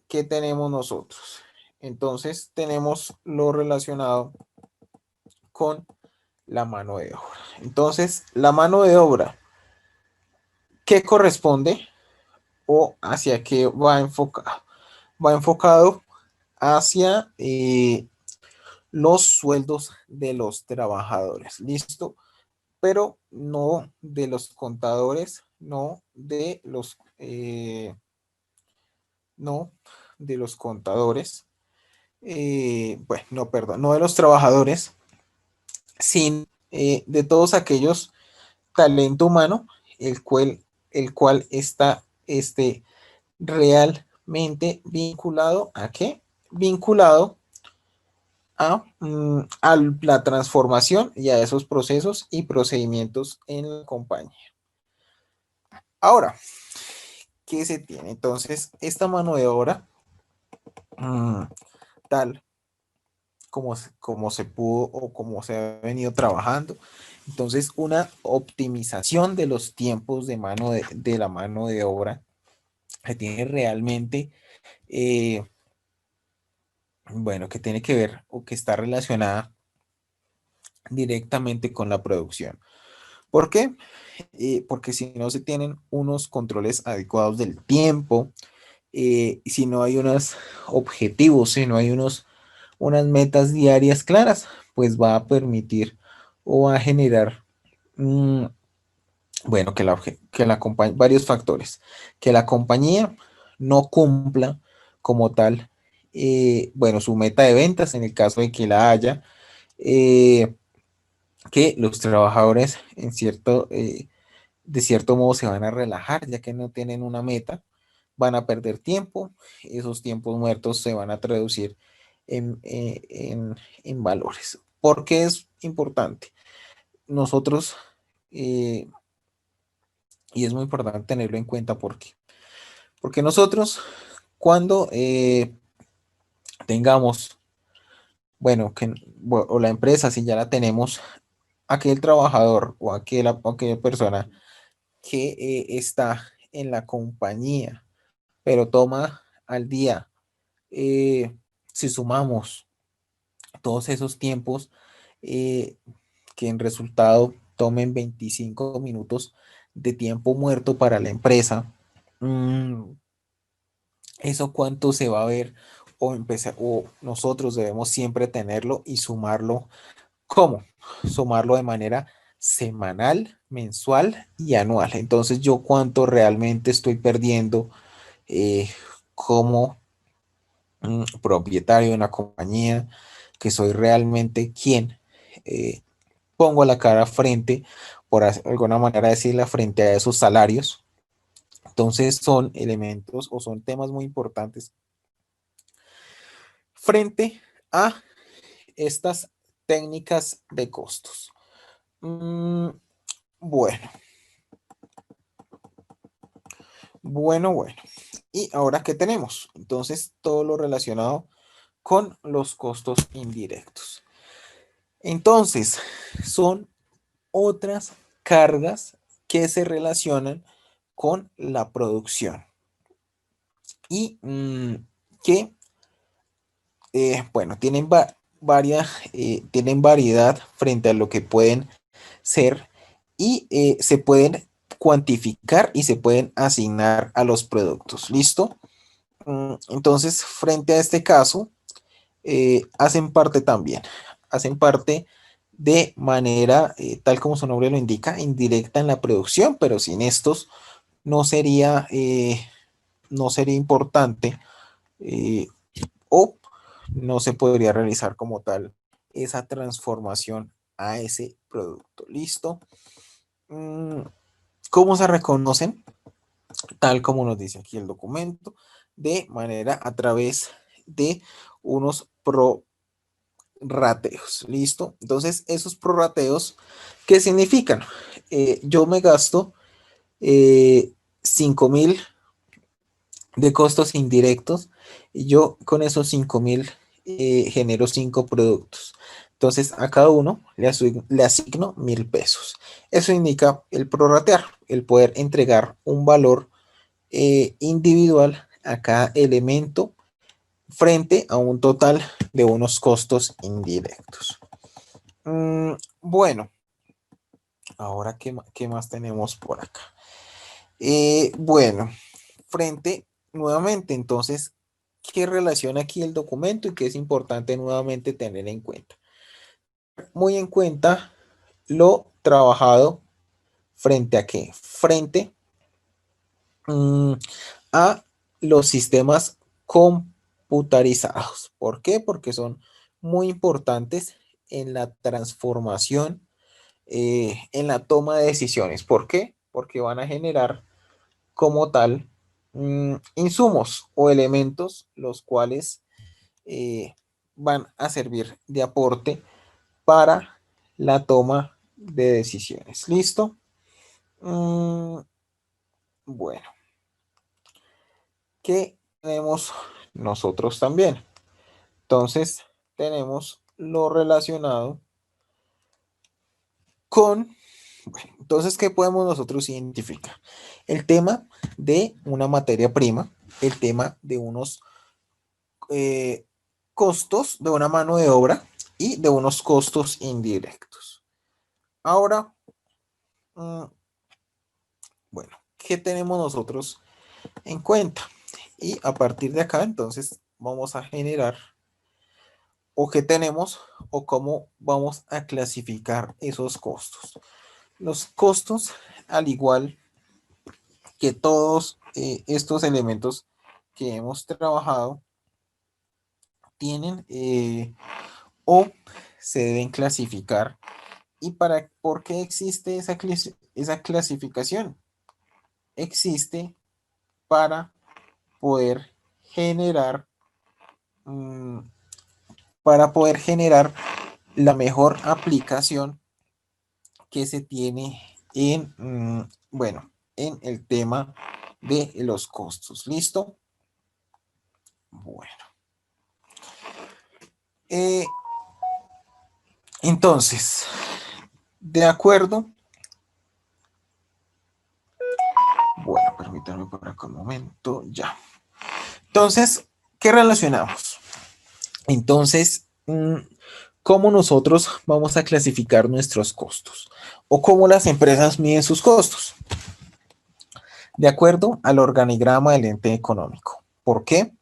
¿qué tenemos nosotros? Entonces, tenemos lo relacionado con la mano de obra. Entonces, la mano de obra, ¿qué corresponde o hacia qué va enfocado? Va enfocado hacia los sueldos de los trabajadores, ¿listo? Pero no de los contadores, no de los contadores, bueno, no, perdón, no de los trabajadores, sino de todos aquellos talento humano, el cual está realmente vinculado a qué? Vinculado a la transformación y a esos procesos y procedimientos en la compañía. Ahora, ¿qué se tiene? Entonces, esta mano de obra, mmm, tal como se pudo o como se ha venido trabajando. Entonces, una optimización de los tiempos de la mano de obra que tiene realmente, eh, bueno, que tiene que ver o que está relacionada directamente con la producción. ¿Por qué? Porque si no se tienen unos controles adecuados del tiempo, si no hay unos objetivos, si no hay unas metas diarias claras, pues va a permitir o va a generar, mm, bueno, varios factores, que la compañía no cumpla como tal, bueno, su meta de ventas en el caso de que la haya, eh, que los trabajadores de cierto modo se van a relajar ya que no tienen una meta, van a perder tiempo, esos tiempos muertos se van a traducir en valores. ¿Por qué es importante? Nosotros, eh, y es muy importante tenerlo en cuenta porque nosotros cuando tengamos, bueno, o la empresa, si ya la tenemos, aquel trabajador o aquella persona que está en la compañía, pero toma al día, eh, si sumamos todos esos tiempos, eh, que en resultado tomen 25 minutos de tiempo muerto para la empresa, ¿eso cuánto se va a ver? O nosotros debemos siempre tenerlo y sumarlo. ¿Cómo? Sumarlo de manera semanal, mensual y anual. Entonces, yo cuánto realmente estoy perdiendo como propietario de una compañía, que soy realmente quien pongo la cara frente, alguna manera decirla, frente a esos salarios. Entonces son elementos o son temas muy importantes frente a estas técnicas de costos. Mm, bueno, bueno. ¿Y ahora qué tenemos? Entonces, todo lo relacionado con los costos indirectos. Entonces, son otras cargas que se relacionan con la producción y que, bueno, tienen variedad frente a lo que pueden ser y se pueden cuantificar y se pueden asignar a los productos. ¿Listo? Entonces, frente a este caso, hacen parte de manera, tal como su nombre lo indica, indirecta en la producción, pero sin estos no sería, no sería importante eh, o no se podría realizar como tal esa transformación a ese producto. ¿Listo? ¿Cómo se reconocen? Tal como nos dice aquí el documento, de manera a través de unos prorrateos. ¿Listo? Entonces, esos prorrateos, ¿qué significan? Yo me gasto 5.000 de costos indirectos y yo con esos 5.000 genero 5 productos. Entonces a cada uno le asigno 1.000 pesos. Eso indica el prorratear, el poder entregar un valor individual a cada elemento frente a un total de unos costos indirectos. Bueno, ahora, ¿qué más tenemos por acá? Bueno, frente nuevamente, entonces, ¿qué relaciona aquí el documento y qué es importante nuevamente tener en cuenta? Muy en cuenta lo trabajado frente a qué? Frente a los sistemas computarizados. ¿Por qué? Porque son muy importantes en la transformación, en la toma de decisiones. ¿Por qué? Porque van a generar como tal insumos o elementos los cuales van a servir de aporte para la toma de decisiones. ¿Listo? Bueno, ¿qué tenemos nosotros también? Entonces, tenemos lo relacionado con, bueno, entonces, ¿qué podemos nosotros identificar? El tema de una materia prima, el tema de unos costos de una mano de obra y de unos costos indirectos. Ahora, bueno, ¿qué tenemos nosotros en cuenta? Y a partir de acá, entonces, vamos a generar o qué tenemos o cómo vamos a clasificar esos costos. Los costos, al igual que todos estos elementos que hemos trabajado, tienen o se deben clasificar. ¿Y por qué existe esa clasificación? Existe para poder generar, mm, para poder generar la mejor aplicación que se tiene en, bueno, en el tema de los costos. ¿Listo? Bueno. Entonces, de acuerdo. Bueno, permítanme por acá un momento. Ya. Entonces, ¿qué relacionamos? Entonces, ¿cómo nosotros vamos a clasificar nuestros costos? ¿O cómo las empresas miden sus costos? De acuerdo al organigrama del ente económico. ¿Por qué?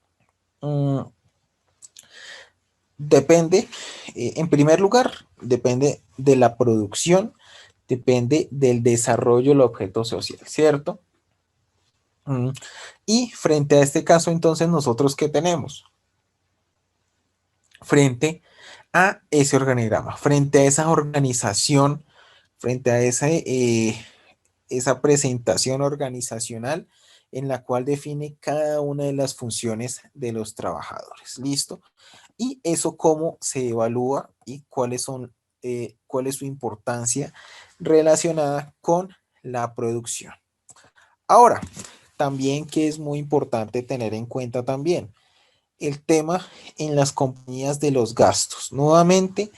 Depende, en primer lugar, depende de la producción, depende del desarrollo del objeto social, ¿cierto? Y frente a este caso, entonces, ¿nosotros qué tenemos? Frente a ese organigrama, frente a esa organización, frente a esa presentación organizacional en la cual define cada una de las funciones de los trabajadores. ¿Listo? Y eso cómo se evalúa y cuál es su importancia relacionada con la producción. Ahora, también que es muy importante tener en cuenta también el tema en las compañías de los gastos. Nuevamente,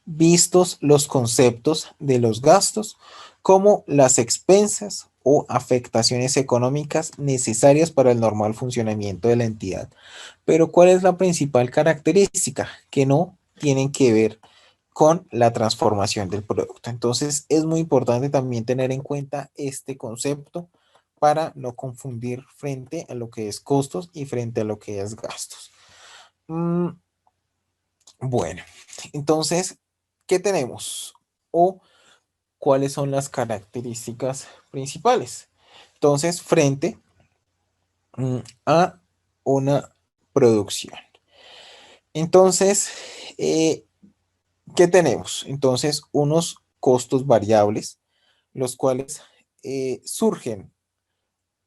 vistos los conceptos de los gastos como las expensas o afectaciones económicas necesarias para el normal funcionamiento de la entidad. Pero ¿cuál es la principal característica? Que no tienen que ver con la transformación del producto. Entonces es muy importante también tener en cuenta este concepto para no confundir frente a lo que es costos y frente a lo que es gastos. Bueno, entonces, ¿qué tenemos? O cuáles son las características principales. Entonces, frente a una producción. Entonces, ¿qué tenemos? Entonces, unos costos variables, los cuales surgen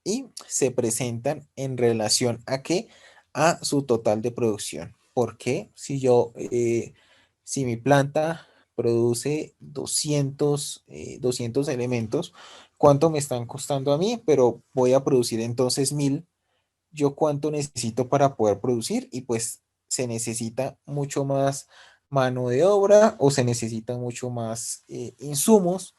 y se presentan en relación a qué? A su total de producción. Porque si mi planta produce 200 elementos, ¿cuánto me están costando a mí? Pero voy a producir entonces 1000. ¿Yo cuánto necesito para poder producir? Y pues se necesita mucho más mano de obra o se necesitan mucho más insumos.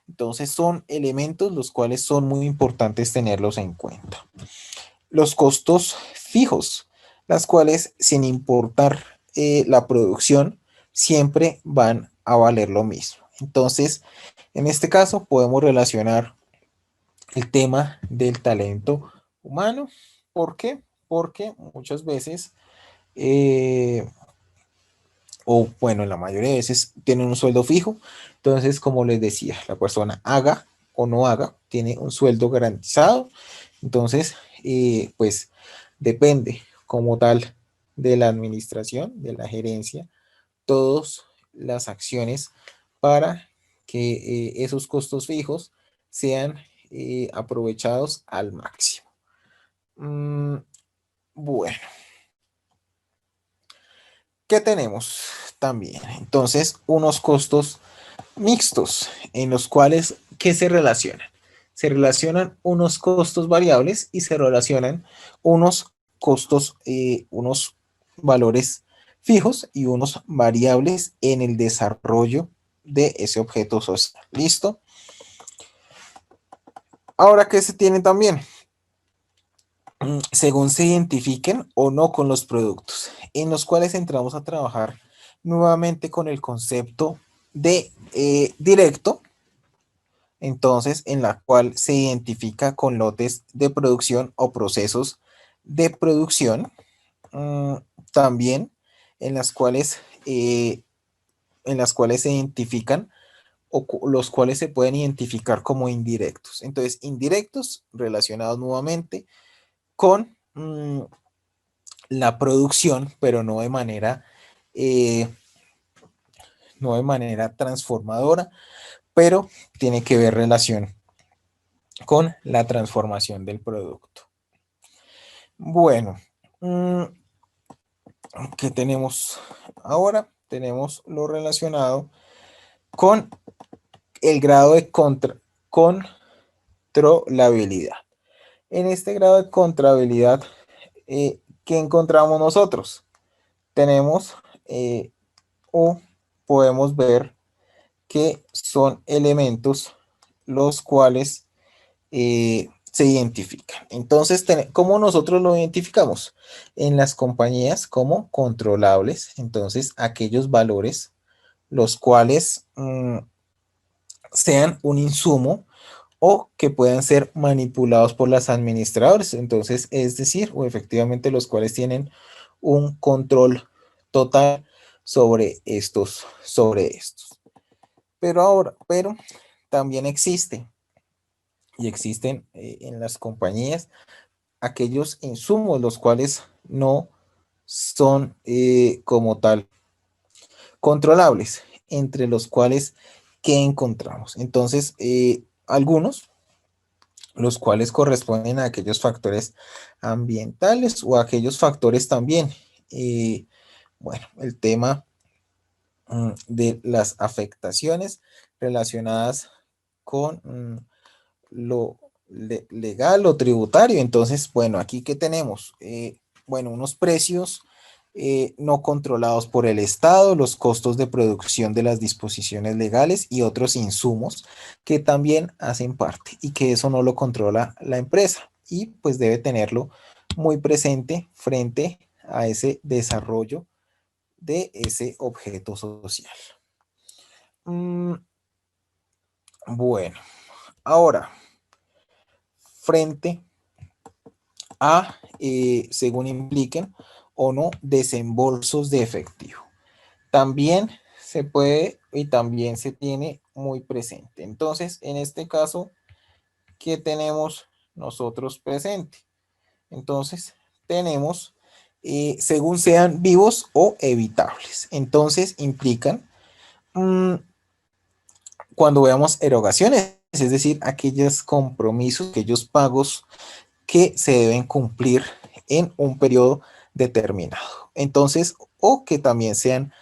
Entonces son elementos los cuales son muy importantes tenerlos en cuenta. Los costos fijos, las cuales sin importar la producción, siempre van a valer lo mismo. Entonces, en este caso podemos relacionar el tema del talento humano. ¿Por qué? Porque muchas veces, o bueno, la mayoría de veces tienen un sueldo fijo. Entonces, como les decía, la persona haga o no haga, tiene un sueldo garantizado. Entonces, pues depende como tal de la administración, de la gerencia, todas las acciones para que esos costos fijos sean aprovechados al máximo. Bueno, ¿qué tenemos también? Entonces, unos costos mixtos en los cuales, ¿qué se relacionan? Se relacionan unos costos variables y se relacionan unos costos, unos valores fijos y unos variables en el desarrollo de ese objeto social. ¿Listo? Ahora, ¿qué se tiene también? Según se identifiquen o no con los productos, en los cuales entramos a trabajar nuevamente con el concepto de directo, entonces en la cual se identifica con lotes de producción o procesos de producción, mm, también en las cuales, se identifican los cuales se pueden identificar como indirectos. Entonces, indirectos relacionados nuevamente con la producción, pero eh, no de manera transformadora, pero tiene que ver relación con la transformación del producto. Bueno, ¿qué tenemos ahora? Tenemos lo relacionado con el grado de controlabilidad. En este grado de controlabilidad, ¿qué encontramos nosotros? Tenemos o podemos ver que son elementos los cuales se identifican. Entonces, ¿cómo nosotros lo identificamos? En las compañías como controlables, entonces aquellos valores los cuales sean un insumo o que puedan ser manipulados por las administradores. Entonces, es decir, o efectivamente los cuales tienen un control total sobre estos. Pero también existen en las compañías aquellos insumos los cuales no son como tal controlables, entre los cuales ¿qué encontramos? Entonces, algunos, los cuales corresponden a aquellos factores ambientales o a aquellos factores también. Bueno, el tema de las afectaciones relacionadas con lo legal o tributario. Entonces, bueno, aquí que tenemos, bueno, unos precios no controlados por el Estado, los costos de producción de las disposiciones legales y otros insumos que también hacen parte y que eso no lo controla la empresa y pues debe tenerlo muy presente frente a ese desarrollo de ese objeto social. Mm, bueno, ahora, frente a, según impliquen o no, desembolsos de efectivo. También se puede y también se tiene muy presente. Entonces, en este caso, ¿qué tenemos nosotros presente? Entonces, tenemos, según sean vivos o evitables. Entonces, implican, cuando veamos erogaciones, es decir, aquellos compromisos, aquellos pagos que se deben cumplir en un periodo determinado. Entonces, o que también sean,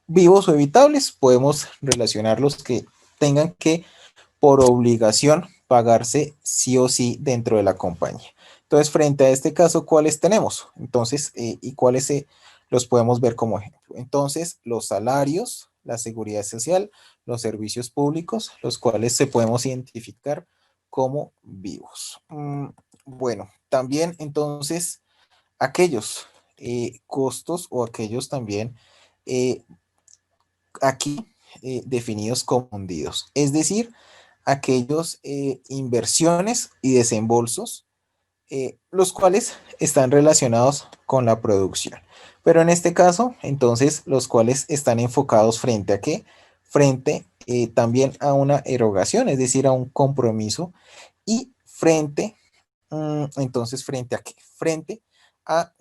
vivos o evitables, podemos relacionarlos que tengan que, por obligación, pagarse sí o sí dentro de la compañía. Entonces, frente a este caso, ¿cuáles tenemos? Entonces, y cuáles los podemos ver como ejemplo. Entonces, los salarios, la seguridad social, los servicios públicos, los cuales se podemos identificar como vivos. Bueno, también entonces aquellos, costos o aquellos también, eh, aquí, definidos como hundidos, es decir, aquellos, inversiones y desembolsos, los cuales están relacionados con la producción. Pero en este caso, entonces, los cuales están enfocados frente a qué? Frente, también a una erogación, es decir, a un compromiso y frente, entonces, frente a qué? Frente a,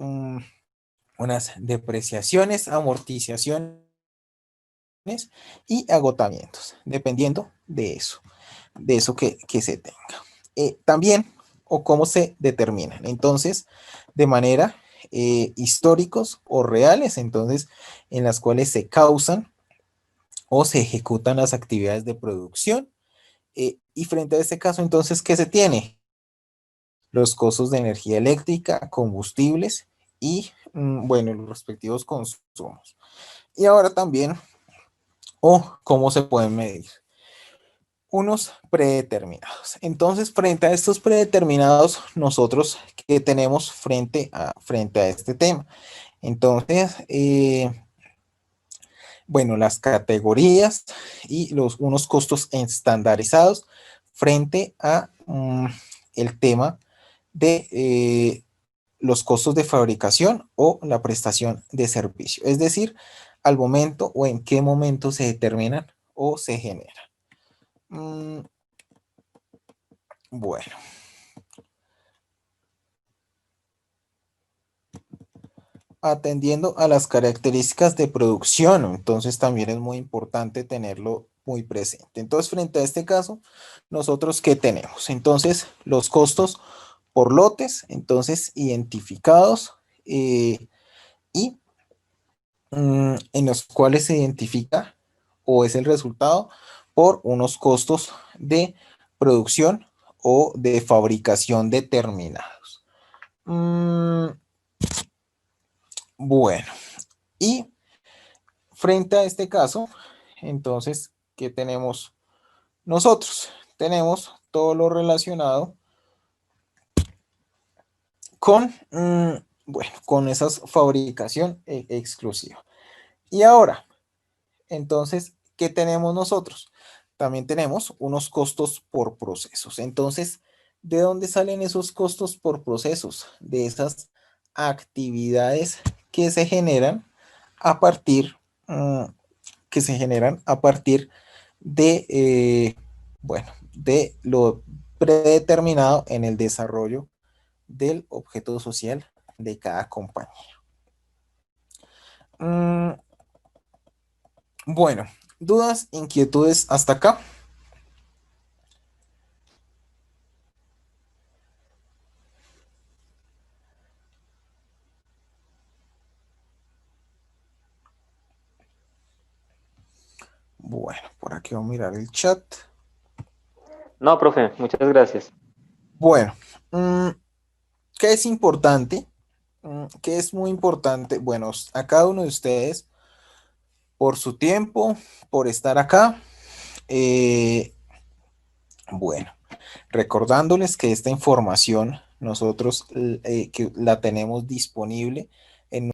unas depreciaciones, amortizaciones y agotamientos, dependiendo de eso que se tenga. También, o cómo se determinan. Entonces, de manera, históricos o reales, entonces, en las cuales se causan o se ejecutan las actividades de producción. Y frente a este caso, entonces, ¿qué se tiene? Los costos de energía eléctrica, combustibles y, bueno, los respectivos consumos. Y ahora también, o cómo se pueden medir unos predeterminados. Entonces, frente a estos predeterminados, nosotros, ¿qué tenemos frente a este tema? Entonces, bueno, las categorías y unos costos estandarizados frente a, el tema de, los costos de fabricación o la prestación de servicio. Es decir, al momento o en qué momento se determinan o se generan. Bueno, atendiendo a las características de producción, entonces también es muy importante tenerlo muy presente. Entonces, frente a este caso, nosotros, ¿qué tenemos? Entonces, los costos por lotes, entonces, identificados, y, en los cuales se identifica o es el resultado por unos costos de producción o de fabricación determinados. Bueno, y frente a este caso, entonces, ¿qué tenemos nosotros? Tenemos todo lo relacionado con, bueno, con esa fabricación, exclusiva. Y ahora, entonces, ¿qué tenemos nosotros? También tenemos unos costos por procesos. Entonces, ¿de dónde salen esos costos por procesos? De esas actividades que se generan a partir, mm, de, bueno, de lo predeterminado en el desarrollo del objeto social de cada compañía. Mm, bueno, dudas, inquietudes hasta acá. Bueno, por aquí vamos a mirar el chat. No, profe, muchas gracias. Bueno, ¿qué es importante? ¿Qué es muy importante? Bueno, a cada uno de ustedes, por su tiempo, por estar acá. Bueno, recordándoles que esta información nosotros, que la tenemos disponible